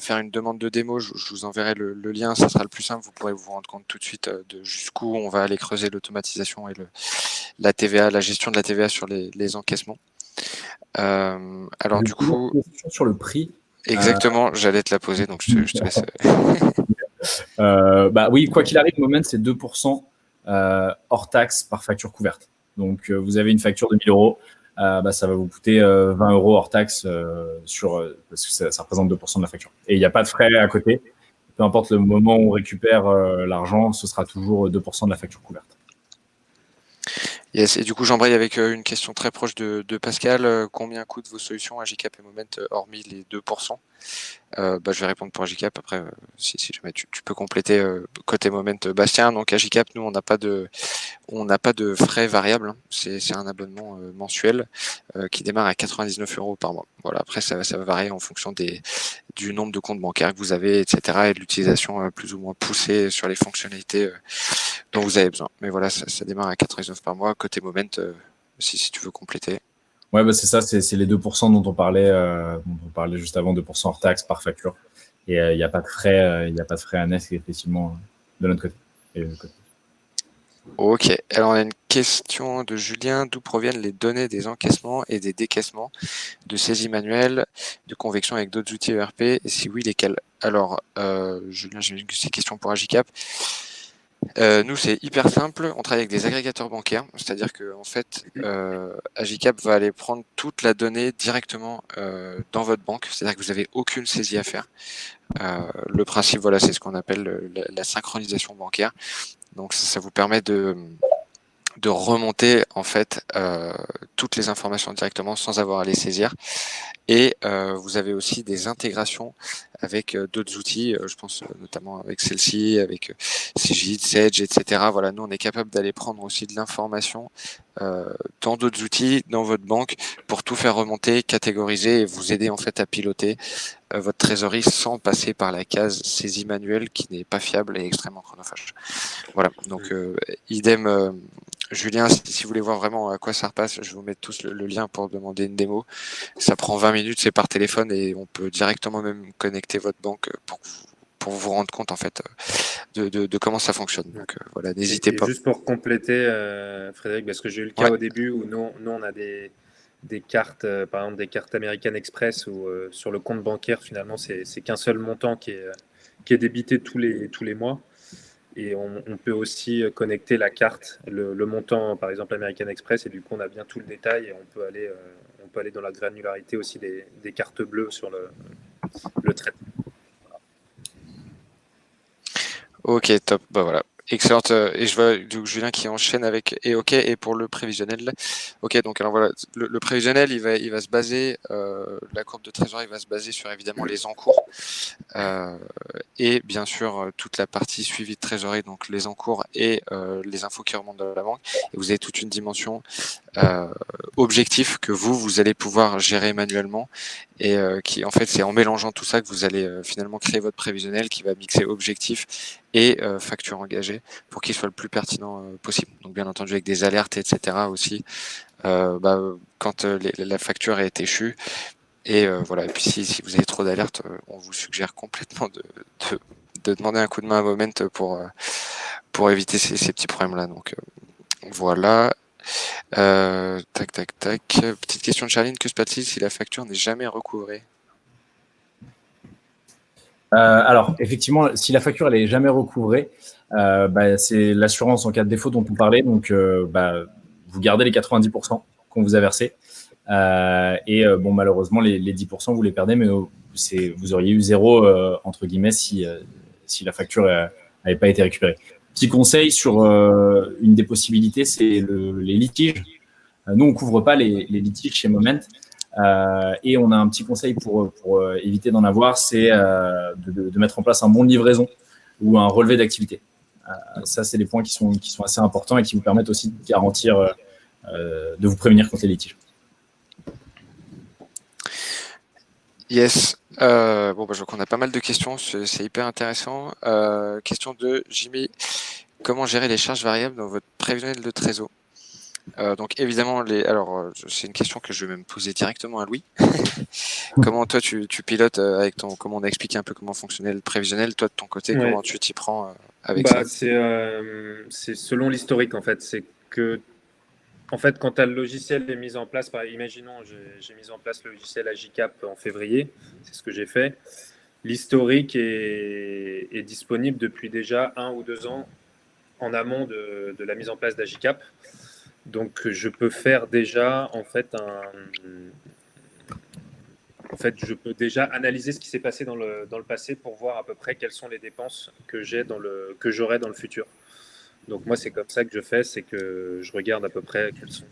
faire une demande de démo. Je vous enverrai le lien. Ça sera le plus simple. Vous pourrez vous rendre compte tout de suite de jusqu'où on va aller creuser l'automatisation et la TVA, la gestion de la TVA sur les encaissements. Alors, du coup, question sur le prix. exactement, j'allais te la poser. Donc, je te laisse. Oui, quoi qu'il arrive, Moment, c'est 2% hors taxe par facture couverte. Donc, vous avez une facture de 1 000 euros, ça va vous coûter 20 euros hors taxe parce que ça représente 2% de la facture. Et il n'y a pas de frais à côté. Peu importe le moment où on récupère l'argent, ce sera toujours 2% de la facture couverte. Yes, et du coup, j'embraye avec une question très proche de Pascal. Combien coûtent vos solutions Agicap et Moment, hormis les 2%? Je vais répondre pour Agicap. Après, si jamais tu peux compléter côté Moment, Bastien. Donc Agicap, nous, on n'a pas de frais variables. Hein. C'est un abonnement mensuel qui démarre à 99 euros par mois. Voilà. Après, ça va varier en fonction du nombre de comptes bancaires que vous avez, etc., et de l'utilisation plus ou moins poussée sur les fonctionnalités dont vous avez besoin. Mais voilà, ça démarre à 99 par mois. Côté Moment, si tu veux compléter. Ouais, c'est ça, c'est les 2% dont on parlait juste avant, 2% hors taxe par facture. Et il n'y a pas de frais annexes, effectivement, de notre côté. Ok, alors on a une question de Julien. D'où proviennent les données des encaissements et des décaissements de saisie manuelle, de convection avec d'autres outils ERP, et si oui, lesquels? Alors, Julien, j'imagine que c'est une question pour Agicap. Nous, c'est hyper simple. On travaille avec des agrégateurs bancaires, c'est-à-dire que en fait, Agicap va aller prendre toute la donnée directement dans votre banque, c'est-à-dire que vous n'avez aucune saisie à faire. Le principe, voilà, c'est ce qu'on appelle la synchronisation bancaire. Donc, ça vous permet de remonter en fait toutes les informations directement sans avoir à les saisir. Et vous avez aussi des intégrations avec d'autres outils, je pense notamment avec celle-ci, avec Cegid, Sage, etc. Voilà, nous on est capable d'aller prendre aussi de l'information dans d'autres outils, dans votre banque, pour tout faire remonter, catégoriser et vous aider en fait à piloter votre trésorerie sans passer par la case saisie manuelle qui n'est pas fiable et extrêmement chronophage. Voilà, donc idem. Julien, si vous voulez voir vraiment à quoi ça repasse, je vous mets tous le lien pour demander une démo. Ça prend 20 minutes, c'est par téléphone et on peut directement même connecter votre banque pour vous rendre compte en fait de comment ça fonctionne. Donc voilà, n'hésitez pas. Juste pour compléter, Frédéric, parce que j'ai eu le cas au début où nous on a des cartes, par exemple des cartes American Express où sur le compte bancaire finalement c'est qu'un seul montant qui est débité tous les mois. Et on peut aussi connecter la carte, le montant, par exemple American Express, et du coup on a bien tout le détail et on peut aller dans la granularité aussi des cartes bleues sur le traitement. Ok, top. Voilà. Excellent. Et je vois donc Julien qui enchaîne avec et pour le prévisionnel. Ok, donc alors voilà, le prévisionnel, il va se baser, la courbe de trésorerie va se baser sur évidemment les encours et bien sûr toute la partie suivi de trésorerie, donc les encours et les infos qui remontent de la banque. Et vous avez toute une dimension objectif que vous allez pouvoir gérer manuellement et qui en fait c'est en mélangeant tout ça que vous allez finalement créer votre prévisionnel qui va mixer objectif et facture engagée pour qu'il soit le plus pertinent possible. Donc bien entendu avec des alertes, etc. aussi quand la facture est échue. Et voilà. Et puis si vous avez trop d'alertes, on vous suggère complètement de demander un coup de main à Moment pour éviter ces petits problèmes-là. Donc voilà. Tac. Petite question de Charline, que se passe-t-il si la facture n'est jamais recouvrée? Alors, effectivement, si la facture elle est jamais recouvrée, c'est l'assurance en cas de défaut dont on parlait. Donc, vous gardez les 90% qu'on vous a versés. Malheureusement, les 10%, vous les perdez, mais vous auriez eu zéro, entre guillemets, si la facture n'avait pas été récupérée. Petit conseil sur une des possibilités, c'est les litiges. Nous, on ne couvre pas les litiges chez Moment. Et on a un petit conseil pour éviter d'en avoir, c'est de mettre en place un bon de livraison ou un relevé d'activité. Ça, c'est des points qui sont assez importants et qui vous permettent aussi de garantir, de vous prévenir contre les litiges. Yes. Je vois qu'on a pas mal de questions, c'est hyper intéressant. Question de Jimmy. Comment gérer les charges variables dans votre prévisionnel de trésor? Donc évidemment, c'est une question que je vais même poser directement à Louis. Comment toi tu pilotes avec comment on a expliqué un peu comment fonctionnait le prévisionnel, toi de ton côté, Ouais. comment tu t'y prends avec ça? C'est selon l'historique en fait. C'est que en fait, quand le logiciel est mis en place, imaginons, j'ai mis en place le logiciel Agicap en février, c'est ce que j'ai fait. L'historique est disponible depuis déjà 1 ou 2 ans en amont de la mise en place d'Agicap. Donc, je peux faire déjà, je peux déjà analyser ce qui s'est passé dans le passé pour voir à peu près quelles sont les dépenses que j'aurai dans le futur. Donc, moi, c'est comme ça que je fais, c'est que je regarde à peu près quelles sont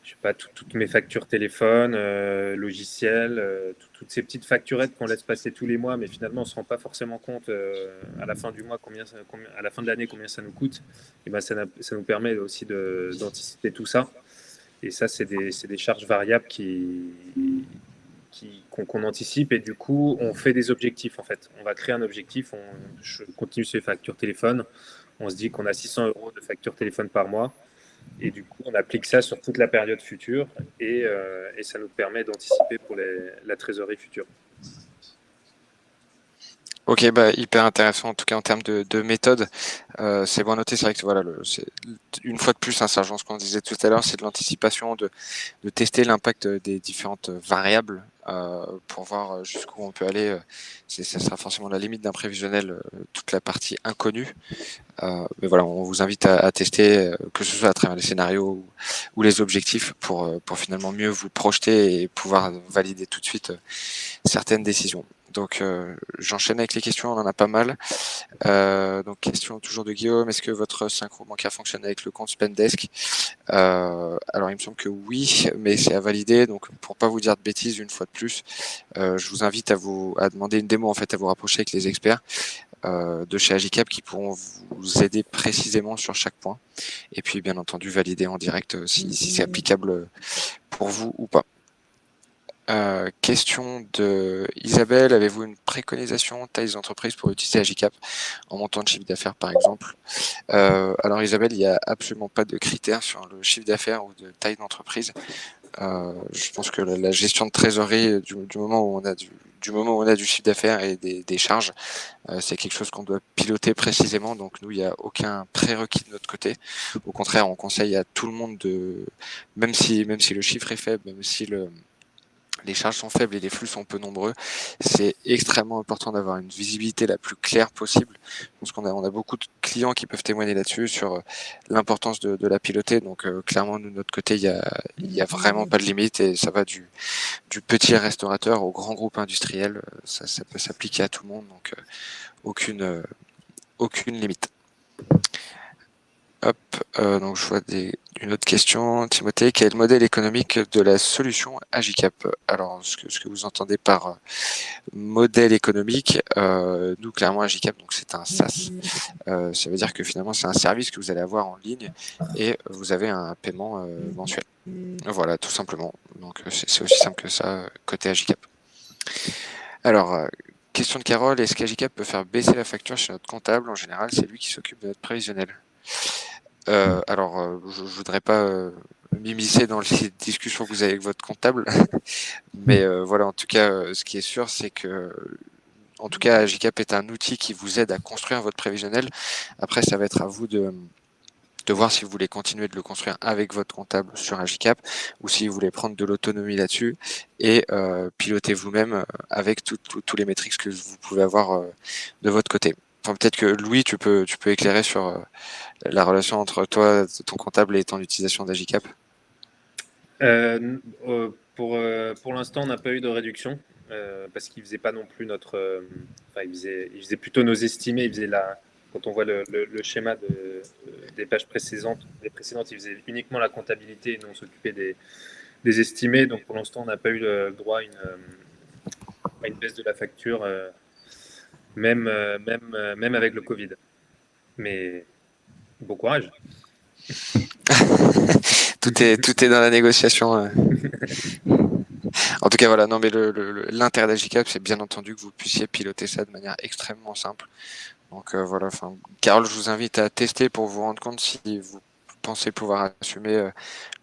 je sais pas, toutes mes factures téléphone, logiciels, toutes ces petites facturettes qu'on laisse passer tous les mois, mais finalement on ne se rend pas forcément compte à la fin du mois, à la fin de l'année combien ça nous coûte. Et ben, ça nous permet aussi d'anticiper tout ça. Et ça, c'est des charges variables qu'on anticipe et du coup on fait des objectifs en fait. On va créer un objectif, je continue sur les factures téléphone, on se dit qu'on a 600 € de factures téléphone par mois. Et du coup, on applique ça sur toute la période future et ça nous permet d'anticiper pour la trésorerie future. Ok, hyper intéressant en tout cas en termes de méthode. C'est bon noté, c'est vrai que voilà, une fois de plus, ça rejoint ce qu'on disait tout à l'heure, c'est de l'anticipation, de tester l'impact des différentes variables pour voir jusqu'où on peut aller. Ça sera forcément la limite d'un prévisionnel, toute la partie inconnue. Mais voilà, on vous invite à tester, que ce soit à travers les scénarios ou les objectifs, pour finalement mieux vous projeter et pouvoir valider tout de suite certaines décisions. Donc j'enchaîne avec les questions, on en a pas mal. Donc question toujours de Guillaume, est-ce que votre synchro bancaire fonctionne avec le compte Spendesk? Alors il me semble que oui, mais c'est à valider. Donc pour pas vous dire de bêtises une fois de plus, je vous invite à demander une démo en fait, à vous rapprocher avec les experts de chez Agicap qui pourront vous aider précisément sur chaque point. Et puis bien entendu valider en direct si c'est applicable pour vous ou pas. Question de Isabelle, avez-vous une préconisation taille d'entreprise pour utiliser Agicap en montant de chiffre d'affaires par exemple? Alors Isabelle, il n'y a absolument pas de critères sur le chiffre d'affaires ou de taille d'entreprise. Je pense que la gestion de trésorerie du moment où on a du chiffre d'affaires et des charges, c'est quelque chose qu'on doit piloter précisément. Donc nous, il n'y a aucun prérequis de notre côté. Au contraire, on conseille à tout le monde même si le chiffre est faible, même si les charges sont faibles et les flux sont peu nombreux, c'est extrêmement important d'avoir une visibilité la plus claire possible. Parce qu'on a beaucoup de clients qui peuvent témoigner là-dessus sur l'importance de la piloter. Donc clairement, nous de notre côté, il y a vraiment pas de limite et ça va du petit restaurateur au grand groupe industriel. Ça peut s'appliquer à tout le monde, donc aucune limite. Hop, donc je vois une autre question. Timothée, quel est le modèle économique de la solution Agicap? Alors, ce que vous entendez par modèle économique, nous clairement Agicap, donc c'est un SaaS. Ça veut dire que finalement c'est un service que vous allez avoir en ligne et vous avez un paiement mensuel. Voilà, tout simplement. Donc c'est aussi simple que ça côté Agicap. Alors, question de Carole, est-ce qu'Agicap peut faire baisser la facture chez notre comptable? En général, c'est lui qui s'occupe de notre prévisionnel. Alors, je voudrais pas m'immiscer dans les discussions que vous avez avec votre comptable, mais voilà, en tout cas, ce qui est sûr, c'est que, en tout cas, Agicap est un outil qui vous aide à construire votre prévisionnel. Après, ça va être à vous de voir si vous voulez continuer de le construire avec votre comptable sur Agicap ou si vous voulez prendre de l'autonomie là-dessus et piloter vous-même avec tous les métriques que vous pouvez avoir de votre côté. Enfin, peut-être que Louis, tu peux éclairer sur la relation entre toi, ton comptable et ton utilisation d'Agicap. Pour l'instant, on n'a pas eu de réduction parce qu'il faisait pas non plus il faisait plutôt nos estimés. Quand on voit le schéma des pages précédentes, il faisait uniquement la comptabilité et nous on s'occupait des estimés. Donc pour l'instant, on n'a pas eu le droit à une baisse de la facture, même avec le Covid. Mais bon courage. Tout est dans la négociation. En tout cas, voilà. Non, mais l'intérêt d'Agicap, c'est bien entendu que vous puissiez piloter ça de manière extrêmement simple. Donc voilà. Carole, je vous invite à tester pour vous rendre compte si vous pensez pouvoir assumer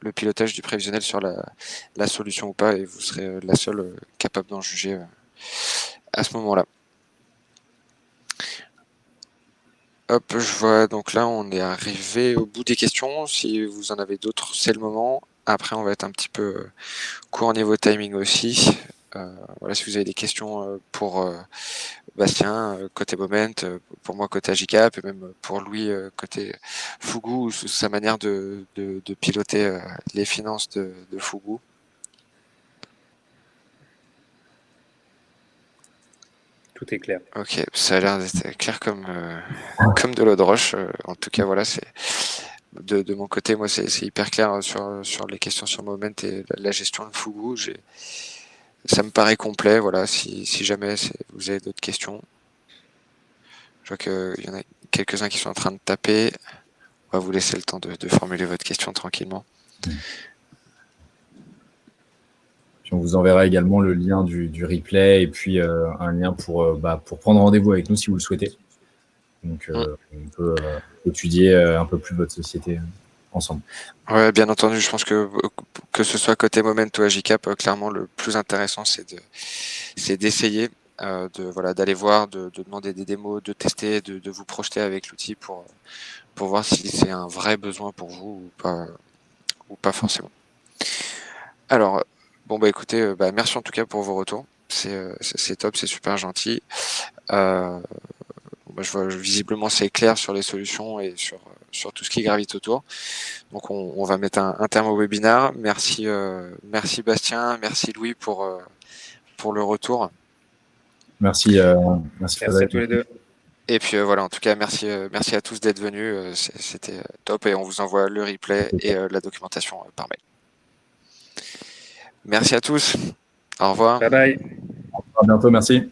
le pilotage du prévisionnel sur la solution ou pas, et vous serez la seule capable d'en juger à ce moment-là. Hop, je vois, donc là on est arrivé au bout des questions. Si vous en avez d'autres, c'est le moment. Après, on va être un petit peu court au niveau timing aussi. Voilà, si vous avez des questions pour Bastien côté Moment, pour moi côté Agicap, et même pour Louis côté Fugu, ou sa manière de piloter les finances de Fugu. Tout est clair. Ok, ça a l'air d'être clair comme de l'eau de roche. En tout cas, voilà, c'est de mon côté, moi, c'est hyper clair sur les questions sur Moment et la gestion de Fugu. Ça me paraît complet. Voilà, si jamais vous avez d'autres questions. Je vois qu'il y en a quelques-uns qui sont en train de taper. On va vous laisser le temps de formuler votre question tranquillement. Puis on vous enverra également le lien du replay et puis un lien pour prendre rendez-vous avec nous si vous le souhaitez. Donc, on peut étudier un peu plus votre société ensemble. Ouais, bien entendu, je pense que ce soit côté Moment ou Agicap, clairement, le plus intéressant, c'est d'essayer, d'aller voir, de demander des démos, de tester, de vous projeter avec l'outil pour voir si c'est un vrai besoin pour vous ou pas forcément. Alors, bon, écoutez, merci en tout cas pour vos retours. C'est top, c'est super gentil. Je vois visiblement c'est clair sur les solutions et sur tout ce qui gravite autour. Donc on va mettre un terme au webinaire. Merci Bastien, merci Louis pour le retour. Merci à tous les deux. Et puis voilà, en tout cas merci à tous d'être venus. C'était top et on vous envoie le replay et la documentation par mail. Merci à tous. Au revoir. Bye bye. À bientôt, merci.